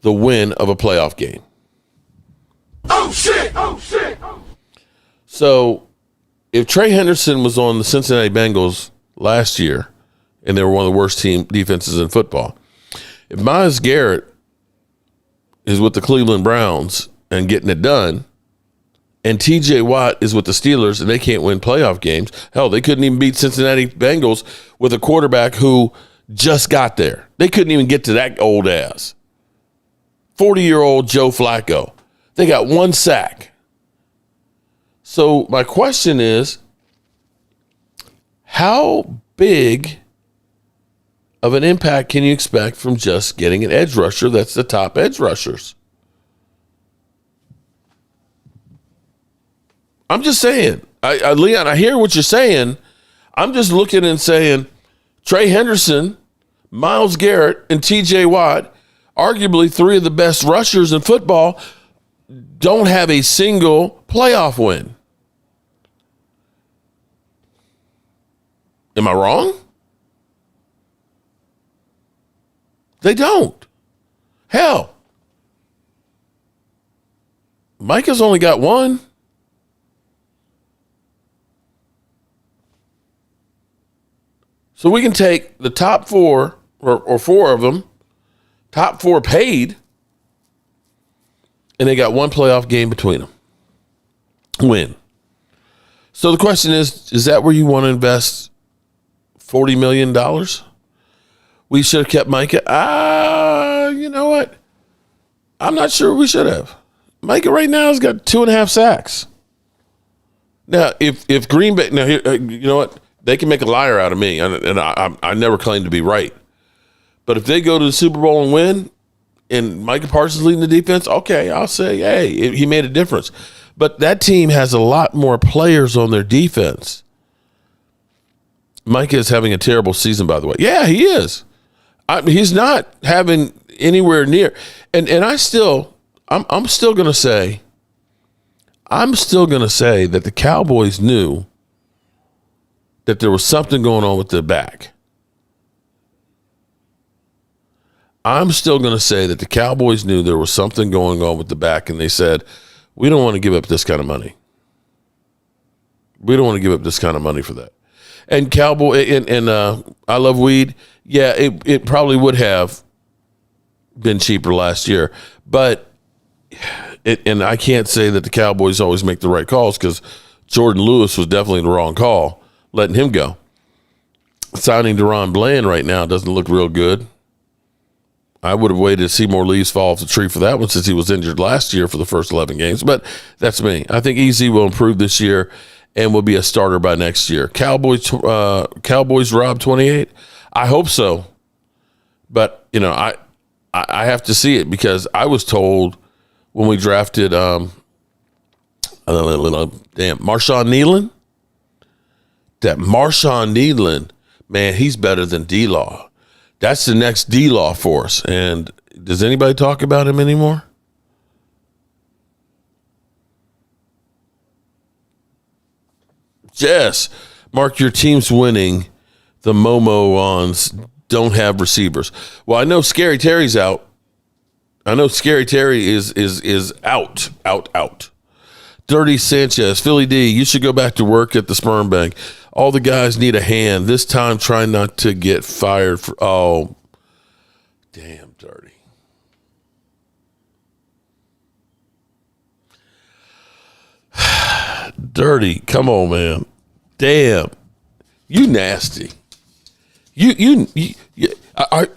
the win of a playoff game. Oh, shit! So if Trey Henderson was on the Cincinnati Bengals last year, and they were one of the worst team defenses in football, if Myles Garrett is with the Cleveland Browns and getting it done, and TJ Watt is with the Steelers and they can't win playoff games, hell, they couldn't even beat Cincinnati Bengals with a quarterback who just got there. They couldn't even get to that old ass. 40-year-old Joe Flacco. They got one sack. So my question is, how big of an impact can you expect from just getting an edge rusher that's the top edge rushers? I'm just saying. Leon, I hear what you're saying. I'm just looking and saying Trey Henderson, Myles Garrett, and TJ Watt, arguably three of the best rushers in football, don't have a single playoff win. Am I wrong? They don't. Hell, Micah's only got one. So we can take the top four, or four of them, top four paid, and they got one playoff game between them. Win. So the question is that where you want to invest $40 million? We should have kept Micah. You know what? I'm not sure we should have. Micah right now has got 2.5 sacks. Now, if Green Bay, now here, you know what? They can make a liar out of me, and I never claim to be right. But if they go to the Super Bowl and win, and Micah Parsons leading the defense, okay, I'll say, hey, he made a difference. But that team has a lot more players on their defense. Micah is having a terrible season, by the way. Yeah, he is. He's not having anywhere near. And I'm still going to say that the Cowboys knew that there was something going on with their back. I'm still going to say that the Cowboys knew there was something going on with the back, and they said, we don't want to give up this kind of money. We don't want to give up this kind of money for that. And I Love Weed, yeah, it probably would have been cheaper last year. But and I can't say that the Cowboys always make the right calls, because Jordan Lewis was definitely the wrong call, letting him go. Signing Deron Bland right now doesn't look real good. I would have waited to see more leaves fall off the tree for that one, since he was injured last year for the first 11 games. But that's me. I think EZ will improve this year and will be a starter by next year. Cowboys rob 28? I hope so. But, I have to see it, because I was told when we drafted Damn, Marshawn Nealon. That Marshawn Nealon, man, he's better than D-Law. That's the next D-Law for us. And does anybody talk about him anymore? Yes. Mark, your team's winning. The Momo-ons don't have receivers. Well, I know Scary Terry's out. I know Scary Terry is out. Dirty Sanchez, Philly D, you should go back to work at the sperm bank. All the guys need a hand. This time, try not to get fired for. Oh, damn, Dirty. Dirty, come on, man. Damn, you nasty. You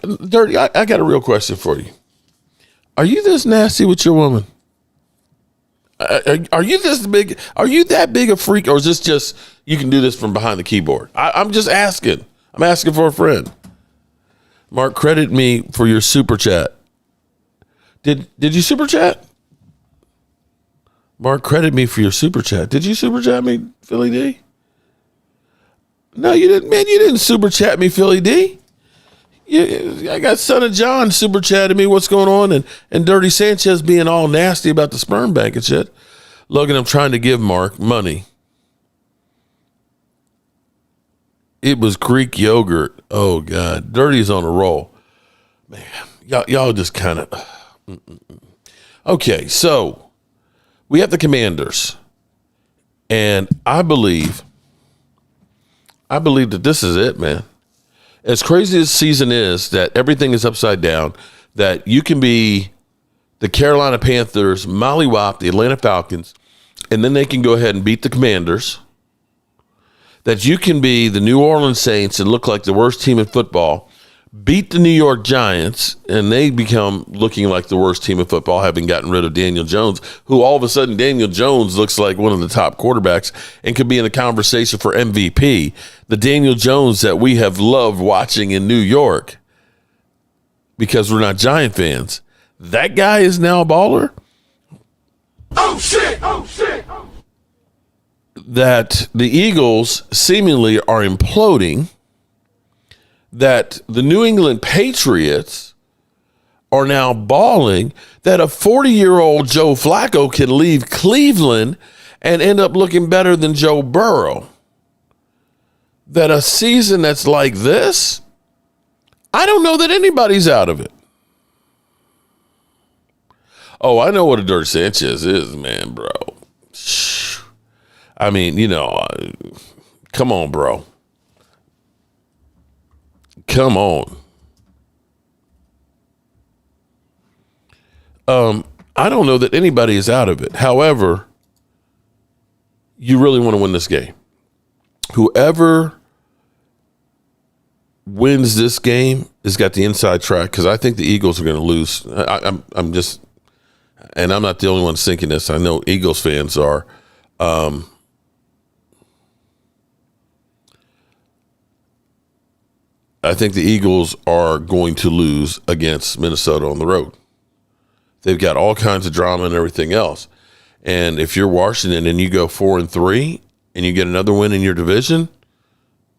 Dirty. I got a real question for you. Are you this nasty with your woman? Are you this big? Are you that big a freak, or is this just you can do this from behind the keyboard? I'm just asking. I'm asking for a friend. Mark, credit me for your super chat. Did you super chat? Mark, credit me for your super chat. Did you super chat me, Philly D? No, you didn't, man. You didn't super chat me, Philly D. I got Son of John super chatting me what's going on, and Dirty Sanchez being all nasty about the sperm bank and shit. Logan, I'm trying to give Mark money. It was Greek yogurt. Oh, God. Dirty's on a roll. Man, y'all just kind of... Okay, so we have the Commanders. And I believe that this is it, man. As crazy as season is, that everything is upside down, that you can be the Carolina Panthers, mollywop the Atlanta Falcons, and then they can go ahead and beat the Commanders, that you can be the New Orleans Saints and look like the worst team in football, beat the New York Giants, and they become looking like the worst team in football, having gotten rid of Daniel Jones, who all of a sudden Daniel Jones looks like one of the top quarterbacks and could be in the conversation for MVP. The Daniel Jones that we have loved watching in New York because we're not Giant fans. That guy is now a baller. Oh, shit. That the Eagles seemingly are imploding. That the New England Patriots are now balling, that a 40-year-old Joe Flacco can leave Cleveland and end up looking better than Joe Burrow. That a season that's like this, I don't know that anybody's out of it. Oh, I know what a Dirty Sanchez is, man, bro. I mean, come on, bro. Come on. I don't know that anybody is out of it. However, you really want to win this game. Whoever wins this game has got the inside track, because I think the Eagles are going to lose. I'm just, and I'm not the only one thinking this. I know Eagles fans are. I think the Eagles are going to lose against Minnesota on the road. They've got all kinds of drama and everything else. And if you're Washington and you go 4-3 and you get another win in your division,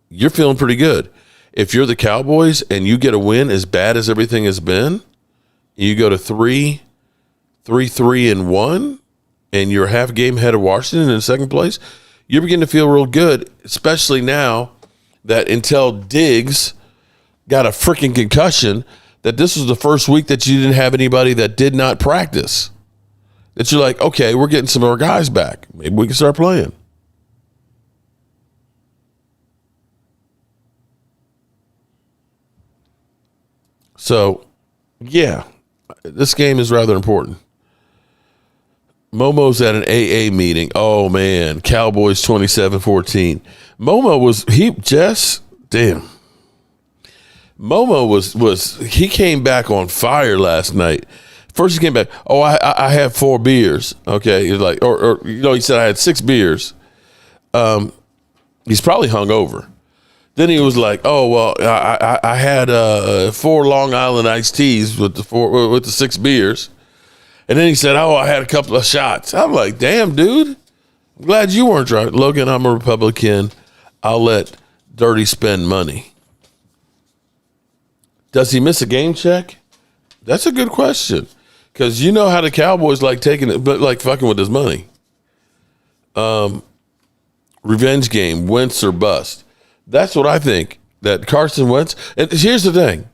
you're feeling pretty good. If you're the Cowboys and you get a win as bad as everything has been, you go to 3-3-1, and you're half game ahead of Washington in second place, you're beginning to feel real good, especially now that until Diggs got a freaking concussion, that this was the first week that you didn't have anybody that did not practice. That you're like, okay, we're getting some of our guys back. Maybe we can start playing. So, yeah, this game is rather important. Momo's at an AA meeting. Oh, man, Cowboys 27-14. Momo he came back on fire last night. First he came back, I had 4 beers. Okay, he's like, he said I had 6 beers. He's probably hungover. Then he was like, I had 4 Long Island iced teas with the 6 beers. And then he said, I had a couple of shots. I'm like, damn, dude, Glad you weren't driving. Logan, I'm a Republican. I'll let Dirty spend money. Does he miss a game check? That's a good question. Because you know how the Cowboys like taking it, but like fucking with his money. Revenge game, Wentz or bust. That's what I think. That Carson Wentz. And here's the thing.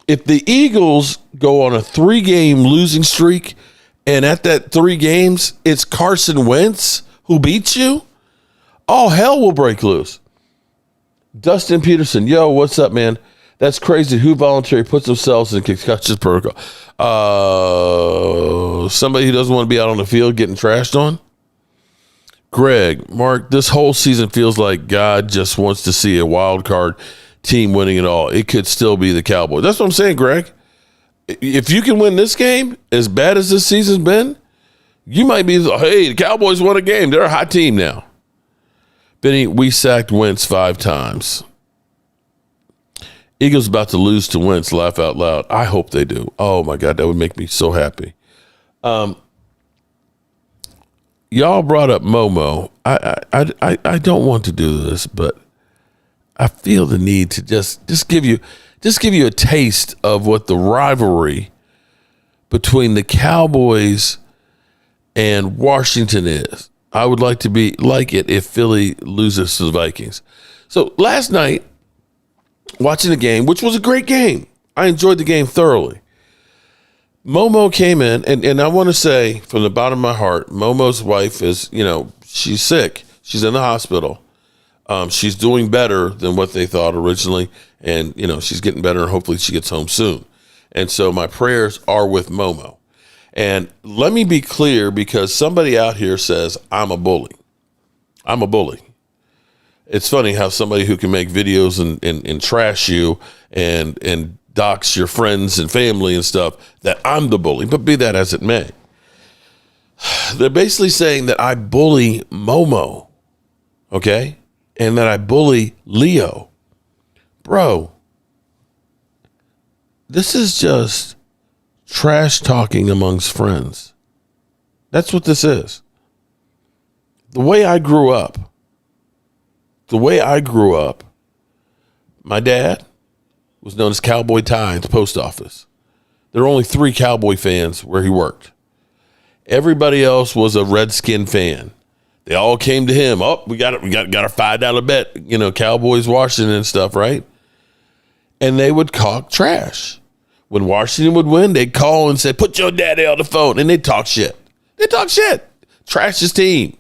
If the Eagles go on a 3-game losing streak, and at that 3 games, it's Carson Wentz who beats you, all hell will break loose. Dustin Peterson, yo, what's up, man? That's crazy. Who voluntarily puts themselves in concussion protocol? Somebody who doesn't want to be out on the field getting trashed on? Greg, Mark, this whole season feels like God just wants to see a wild card team winning it all. It could still be the Cowboys. That's what I'm saying, Greg. If you can win this game, as bad as this season's been, you might be, hey, the Cowboys won a game. They're a hot team now. Benny, we sacked Wentz 5 times. Eagles about to lose to Wentz, laugh out loud. I hope they do. Oh, my God, that would make me so happy. Y'all brought up Momo. I don't want to do this, but I feel the need to just give you a taste of what the rivalry between the Cowboys and Washington is. I would like to be like it if Philly loses to the Vikings. So last night, watching the game, which was a great game. I enjoyed the game thoroughly. Momo came in, and I want to say from the bottom of my heart, Momo's wife is, she's sick. She's in the hospital. She's doing better than what they thought originally, and, she's getting better, and hopefully she gets home soon. And so my prayers are with Momo. And let me be clear, because somebody out here says I'm a bully. I'm a bully. It's funny how somebody who can make videos and trash you and dox your friends and family and stuff, that I'm the bully, but be that as it may. They're basically saying that I bully Momo, okay? And that I bully Leo. Bro, this is just trash talking amongst friends. That's what this is. The way I grew up, my dad was known as Cowboy Ty at the post office. There were only 3 Cowboy fans where he worked. Everybody else was a Redskin fan. They all came to him. Oh, we got our $5 bet, Cowboys, Washington and stuff, right? And they would talk trash. When Washington would win, they'd call and say, put your daddy on the phone. And they'd talk shit. Trash his team.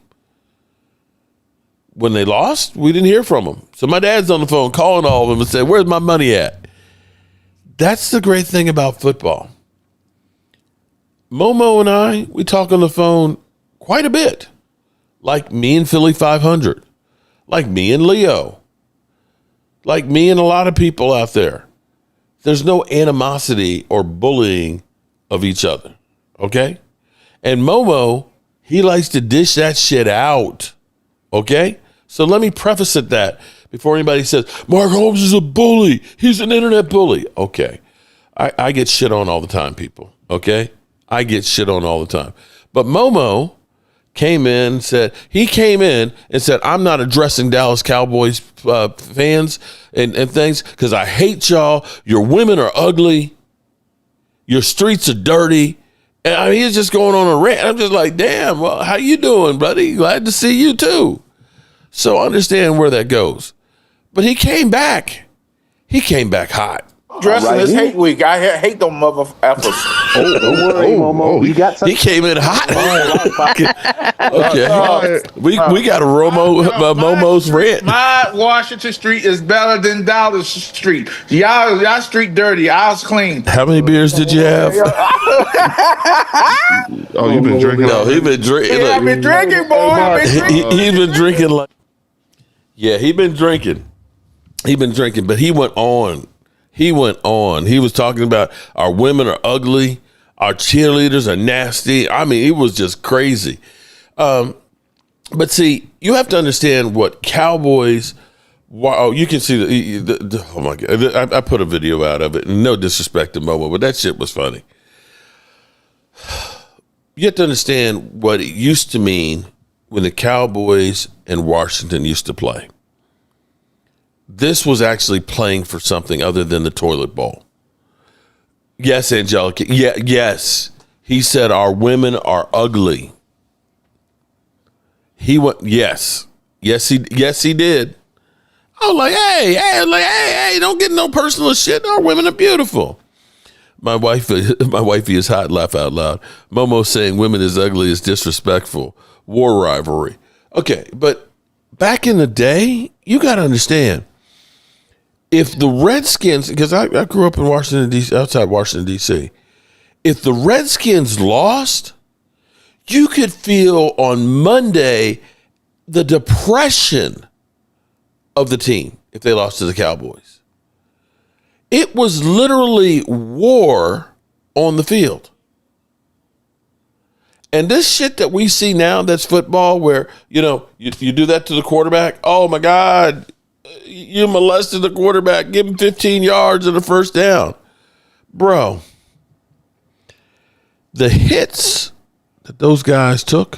When they lost, we didn't hear from them. So my dad's on the phone calling all of them and said, where's my money at? That's the great thing about football. Momo and I, we talk on the phone quite a bit. Like me and Philly 500. Like me and Leo. Like me and a lot of people out there. There's no animosity or bullying of each other. Okay? And Momo, he likes to dish that shit out. Okay? So let me preface it that before anybody says, Mark Holmes is a bully. He's an internet bully. Okay. I get shit on all the time, people. Okay? I get shit on all the time. But Momo came in and said, I'm not addressing Dallas Cowboys fans and things because I hate y'all. Your women are ugly. Your streets are dirty. And I mean, he's just going on a rant. I'm just like, damn, well, how you doing, buddy? Glad to see you too. So understand where that goes. But he came back. He came back hot. Dressing this hate week. I hate them motherfuckers. Don't worry, Momo. You got he came in hot. Okay. We got a Momo's rant. My Washington Street is better than Dallas Street. Y'all street dirty. Ours clean. How many beers did you have? Oh, you've been drinking? No, he's been drinking. Yeah, I've been drinking, boy. He's been drinking. He's been drinking. He's been drinking, but he went on. He was talking about our women are ugly. Our cheerleaders are nasty. I mean, it was just crazy. But see, you have to understand what Cowboys. Wow, you can see oh my God! I put a video out of it. No disrespect to Momo, but that shit was funny. You have to understand what it used to mean when the Cowboys and Washington used to play. This was actually playing for something other than the toilet bowl. Yes, Angelica. Yeah, yes. He said our women are ugly. He went, yes. Yes, he did. I was like, hey, don't get no personal shit. Our women are beautiful. My wifey is hot, laugh out loud. Momo saying women is ugly is disrespectful. War rivalry. Okay, but back in the day, you got to understand, if the Redskins, because I grew up in Washington, D.C., outside Washington, D.C., if the Redskins lost, you could feel on Monday the depression of the team if they lost to the Cowboys. It was literally war on the field. And this shit that we see now, that's football, where, you do that to the quarterback. Oh, my God, you molested the quarterback. Give him 15 yards and a first down. Bro, the hits that those guys took,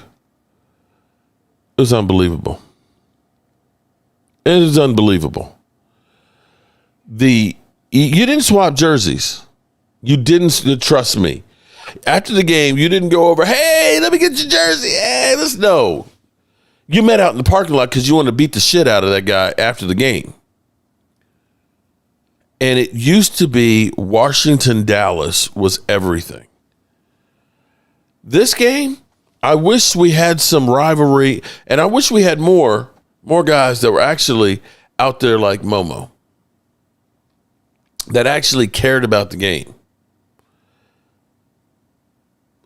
it was unbelievable. It is unbelievable. You didn't swap jerseys. You didn't, trust me. After the game, you didn't go over, hey, let me get your jersey. Hey, let's know. You met out in the parking lot because you wanted to beat the shit out of that guy after the game. And it used to be Washington-Dallas was everything. This game, I wish we had some rivalry, and I wish we had more guys that were actually out there like Momo, that actually cared about the game.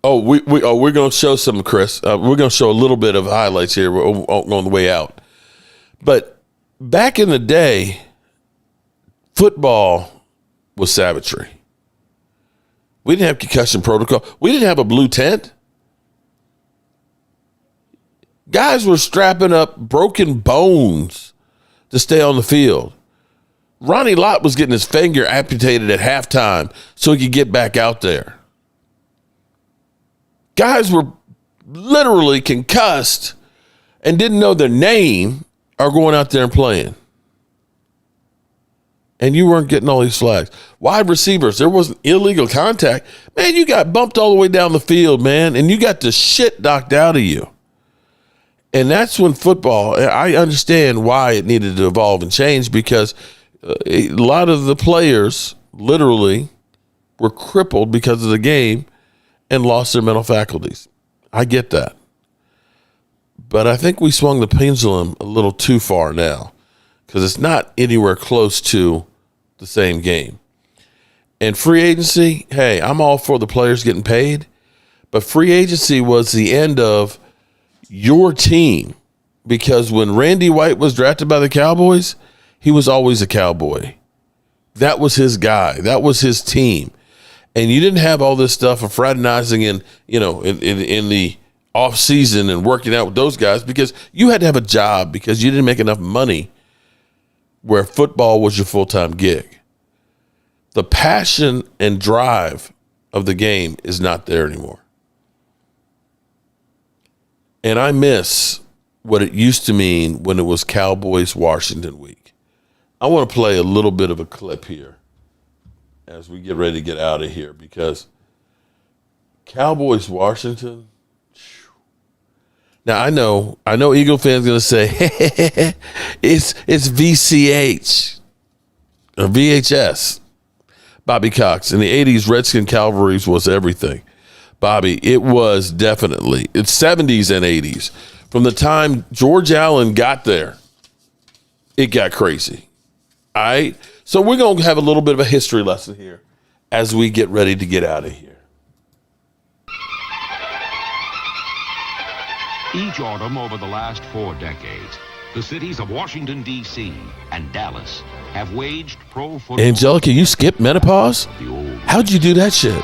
Oh, we're going to show some, Chris. We're going to show a little bit of highlights here on the way out. But back in the day, football was savagery. We didn't have concussion protocol. We didn't have a blue tent. Guys were strapping up broken bones to stay on the field. Ronnie Lott was getting his finger amputated at halftime so he could get back out there. Guys were literally concussed and didn't know their name are going out there and playing. And you weren't getting all these flags. Wide receivers, there wasn't illegal contact. Man, you got bumped all the way down the field, man, and you got the shit knocked out of you. And that's when football, I understand why it needed to evolve and change, because a lot of the players literally were crippled because of the game and lost their mental faculties. I get that. But I think we swung the pendulum a little too far now, because it's not anywhere close to the same game. And free agency, hey, I'm all for the players getting paid, but free agency was the end of your team, because when Randy White was drafted by the Cowboys, he was always a Cowboy. That was his guy. That was his team. And you didn't have all this stuff of fraternizing in the off season and working out with those guys, because you had to have a job because you didn't make enough money where football was your full-time gig. The passion and drive of the game is not there anymore. And I miss what it used to mean when it was Cowboys Washington week. I want to play a little bit of a clip here as we get ready to get out of here, because Cowboys Washington. Now I know Eagle fans going to say it's VCH or VHS. Bobby Cox in the 80s, Redskin Cavalries was everything. Bobby, it was definitely. It's 70s and 80s. From the time George Allen got there, it got crazy. All right? So we're going to have a little bit of a history lesson here as we get ready to get out of here. Each autumn over the last 4 decades, the cities of Washington, D.C. and Dallas have waged pro football. Angelica, you skipped menopause? How'd you do that shit?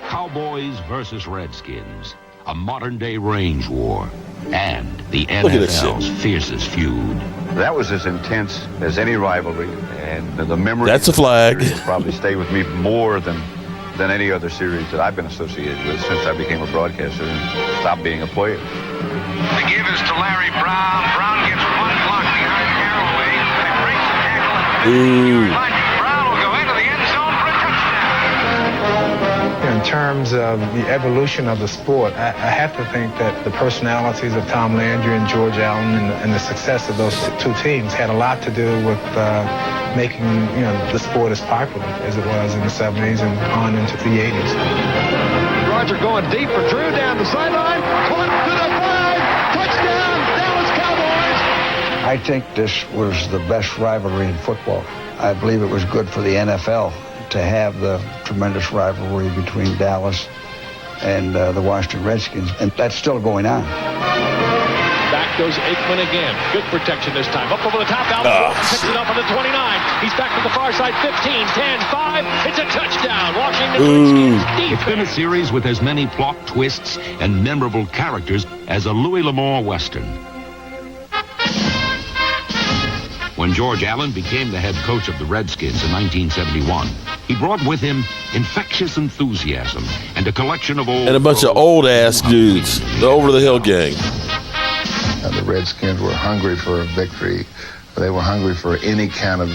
Cowboys versus Redskins, a modern-day range war, and the Look at this NFL's shit. fiercest feud. That was as intense as any rivalry, and the memory. That's a flag. will probably stay with me more than than any other series that I've been associated with since I became a broadcaster and stopped being a player. The give is to Larry Brown. Brown gives one block behind Carraway. He breaks the tackle. Ooh. Brown will go into the end zone for a touchdown. In terms of the evolution of the sport, I have to think that the personalities of Tom Landry and George Allen and the success of those two teams had a lot to do with making the sport as popular as it was in the 70s and on into the 80s. Roger going deep for Drew down the sideline. Caught to the 5. Touchdown, Dallas Cowboys. I think this was the best rivalry in football. I believe it was good for the NFL to have the tremendous rivalry between Dallas and the Washington Redskins, and that's still going on. Back goes Aikman again. Good protection this time. Up over the top. Allen picks it up on the 29. He's back to the far side. 15, 10, 5. It's a touchdown. Washington Redskins. It's been a series with as many plot twists and memorable characters as a Louis L'Amour Western. When George Allen became the head coach of the Redskins in 1971, he brought with him infectious enthusiasm and a collection of old... And a bunch of old-ass dudes. The over-the-hill gang. The Redskins were hungry for a victory. They were hungry for any kind of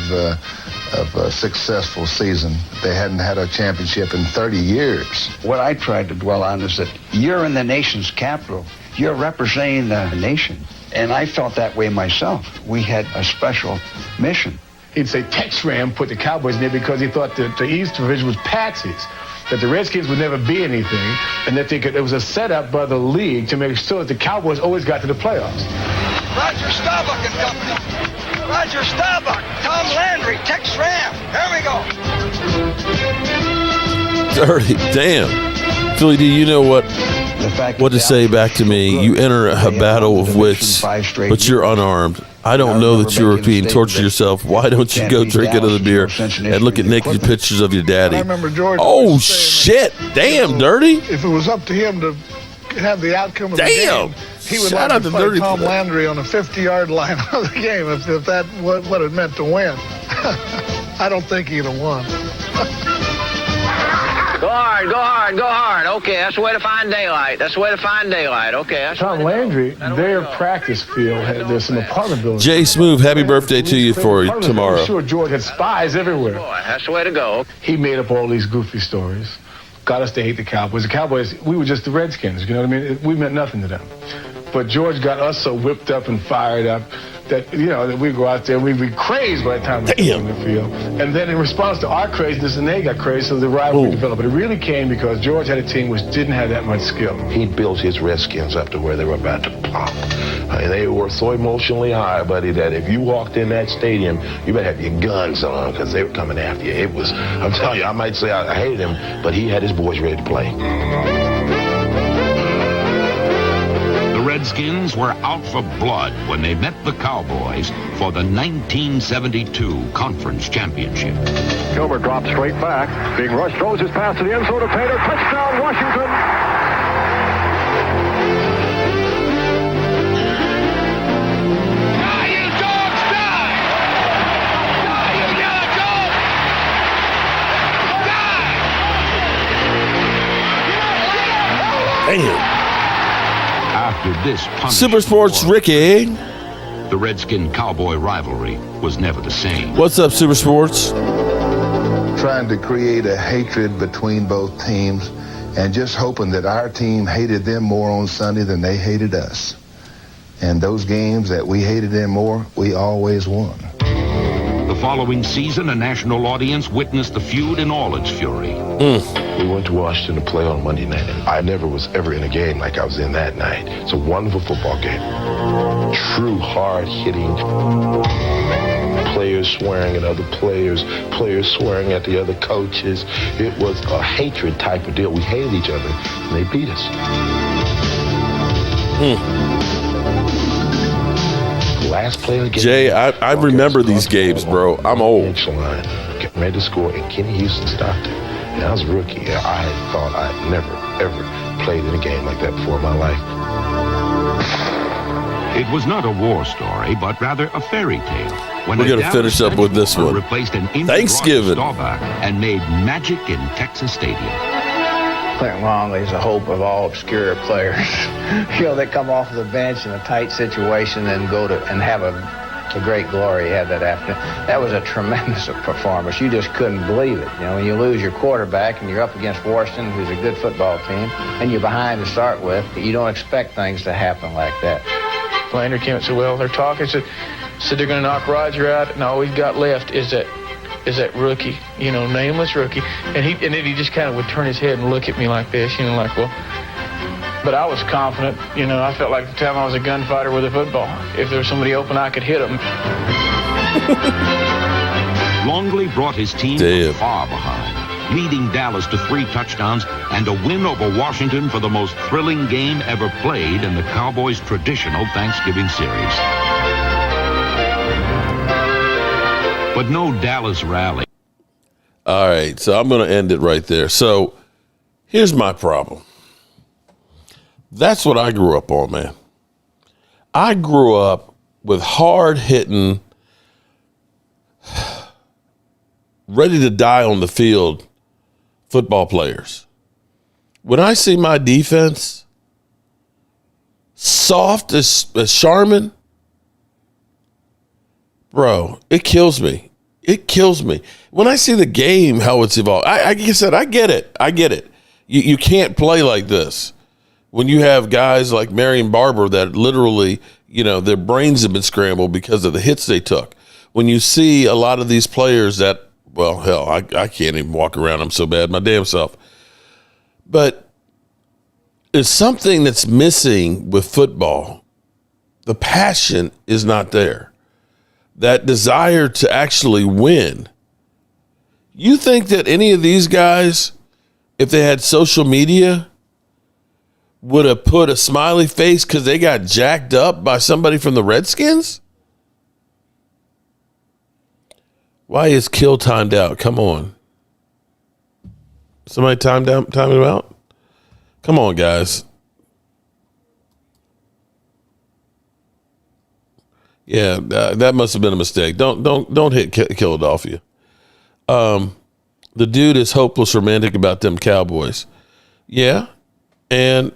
a successful season. They hadn't had a championship in 30 years. What I tried to dwell on is that you're in the nation's capital. You're representing the nation. And I felt that way myself. We had a special mission. He'd say Tex Ram put the Cowboys in there because he thought that the East Division was patsies, that the Redskins would never be anything, and that it was a setup by the league to make sure that the Cowboys always got to the playoffs. Roger Staubach and company. Roger Staubach, Tom Landry, Tex Ram. There we go. Dirty. Damn. Philly D, you know what to say back to me. You enter a battle of wits, but you're unarmed. I don't know that you were being tortured yourself. Why don't you go drink another beer and look at naked pictures of your daddy? I remember George. Oh, shit. Damn, Dirty. If it was up to him to have the outcome of the Damn. game, he would Shout like out to to play Dirty Tom for that. Landry on the 50-yard line of the game if that what it meant to win. I don't think he'd have won. Go hard, go hard, go hard. Okay, that's the way to find daylight. That's the way to find daylight. Okay, that's Tom Landry, their practice field there's some apartment buildings. Jay Smooth, happy birthday to you for tomorrow. I'm sure George had spies everywhere. Boy, that's the way to go. He made up all these goofy stories, got us to hate the Cowboys. The Cowboys, we were just the Redskins, you know what I mean? We meant nothing to them. But George got us so whipped up and fired up that, that we go out there and we'd be crazed by the time we get in the field. And then in response to our craziness, and they got crazy, so the rivalry developed. But it really came because George had a team which didn't have that much skill. He built his Redskins up to where they were about to pop. And they were so emotionally high, buddy, that if you walked in that stadium, you better have your guns on because they were coming after you. It was, I'm telling you, I might say I hated him, but he had his boys ready to play. The Redskins were out for blood when they met the Cowboys for the 1972 Conference Championship. Kilmer drops straight back. Being rushed, throws his pass to the end zone to Taylor. Touchdown, Washington. Die, you dogs, die! Die, you yellow dogs! Die! Damn. After this punishing Super Sports war, Ricky. the Redskin-Cowboy rivalry was never the same. What's up, Super Sports? Trying to create a hatred between both teams and just hoping that our team hated them more on Sunday than they hated us. And those games that we hated them more, we always won. The following season, a national audience witnessed the feud in all its fury. We went to Washington to play on Monday night, and I never was ever in a game like I was in that night. It's a wonderful football game. True hard-hitting, players swearing at other players, players swearing at the other coaches. It was a hatred type of deal. We hated each other, and they beat us. Last play of the game. Jay, I remember these games, bro. I'm old. Getting ready to score, and Kenny Houston stopped it. And I was a rookie. And I had thought I'd never, ever played in a game like that before in my life. It was not a war story, but rather a fairy tale. When We're going to finish up with this one. Replaced an Thanksgiving. And made magic in Texas Stadium. Clint Longley's the hope of all obscure players. They come off the bench in a tight situation and go to and have a great glory he had that afternoon. That was a tremendous performance. You just couldn't believe it. When you lose your quarterback and you're up against Washington, who's a good football team, and you're behind to start with, you don't expect things to happen like that. Lander came and said, well, they're talking. Said they're going to knock Roger out, and all we've got left is that rookie, nameless rookie. And then he just kind of would turn his head and look at me like this, like, well. But I was confident, I felt like at the time I was a gunfighter with a football. If there was somebody open, I could hit him. Longley brought his team far behind, leading Dallas to 3 touchdowns and a win over Washington for the most thrilling game ever played in the Cowboys' traditional Thanksgiving series. But no Dallas rally. All right, so I'm going to end it right there. So here's my problem. That's what I grew up on, man. I grew up with hard-hitting, ready to die on the field football players. When I see my defense soft as Charmin, bro, it kills me. It kills me. When I see the game, how it's evolved, like I said, I get it. You can't play like this. When you have guys like Marion Barber that literally, their brains have been scrambled because of the hits they took. When you see a lot of these players that, well, hell, I can't even walk around. I'm so bad, my damn self. But it's something that's missing with football. The passion is not there. That desire to actually win. You think that any of these guys, if they had social media, would have put a smiley face because they got jacked up by somebody from the Redskins? Why is Kill timed out? Come on. Somebody time it out? Come on, guys. Yeah, that must have been a mistake. Don't hit Philadelphia. The dude is hopeless romantic about them Cowboys. Yeah, and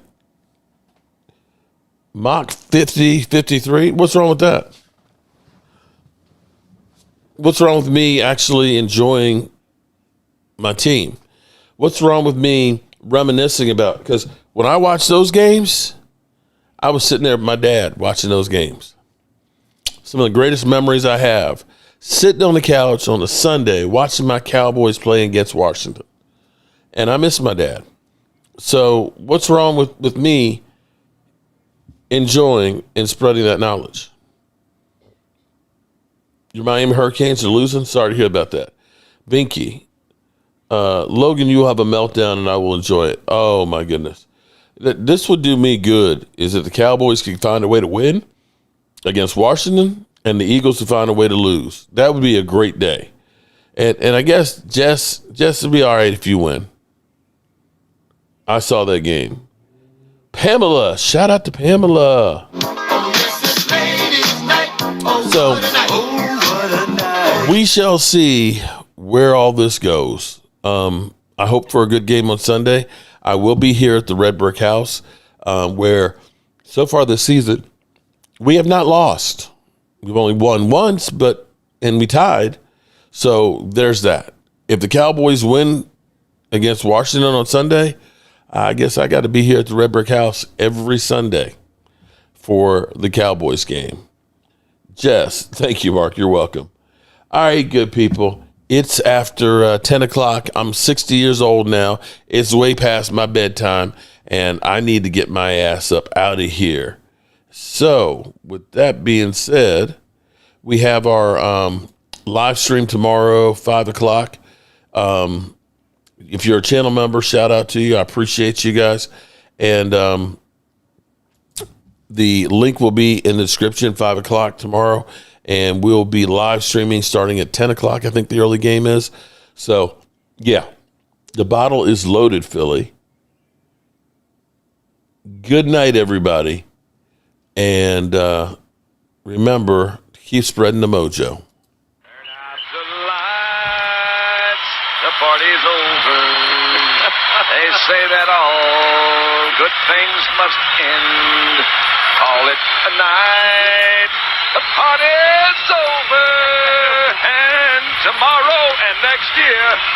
Mach 50, 53. What's wrong with that? What's wrong with me actually enjoying my team? What's wrong with me reminiscing about? Because when I watched those games, I was sitting there with my dad watching those games. Some of the greatest memories I have, sitting on the couch on a Sunday watching my Cowboys play against Washington. And I miss my dad. So what's wrong with me enjoying and spreading that knowledge? Your Miami Hurricanes are losing? Sorry to hear about that. Vinky, Logan, you will have a meltdown and I will enjoy it. Oh, my goodness. This would do me good is if the Cowboys can find a way to win against Washington and the Eagles to find a way to lose. That would be a great day. And I guess Jess would be all right if you win. I saw that game. Pamela, shout out to Pamela. So we shall see where all this goes. I hope for a good game on Sunday. I will be here at the Red Brick House, where so far this season we have not lost. We've only won once, and we tied. So there's that. If the Cowboys win against Washington on Sunday, I guess I got to be here at the Red Brick House every Sunday for the Cowboys game. Jess, thank you, Mark. You're welcome. All right, good people. It's after 10 o'clock. I'm 60 years old now. It's way past my bedtime, and I need to get my ass up out of here. So, with that being said, we have our live stream tomorrow, 5 o'clock. If you're a channel member, shout out to you. I appreciate you guys. And the link will be in the description, 5 o'clock tomorrow. And we'll be live streaming starting at 10 o'clock, I think the early game is. So, yeah, the bottle is loaded, Philly. Good night, everybody. And remember, keep spreading the mojo. The party's over. They say that all good things must end. Call it a night. The party's over. And tomorrow and next year.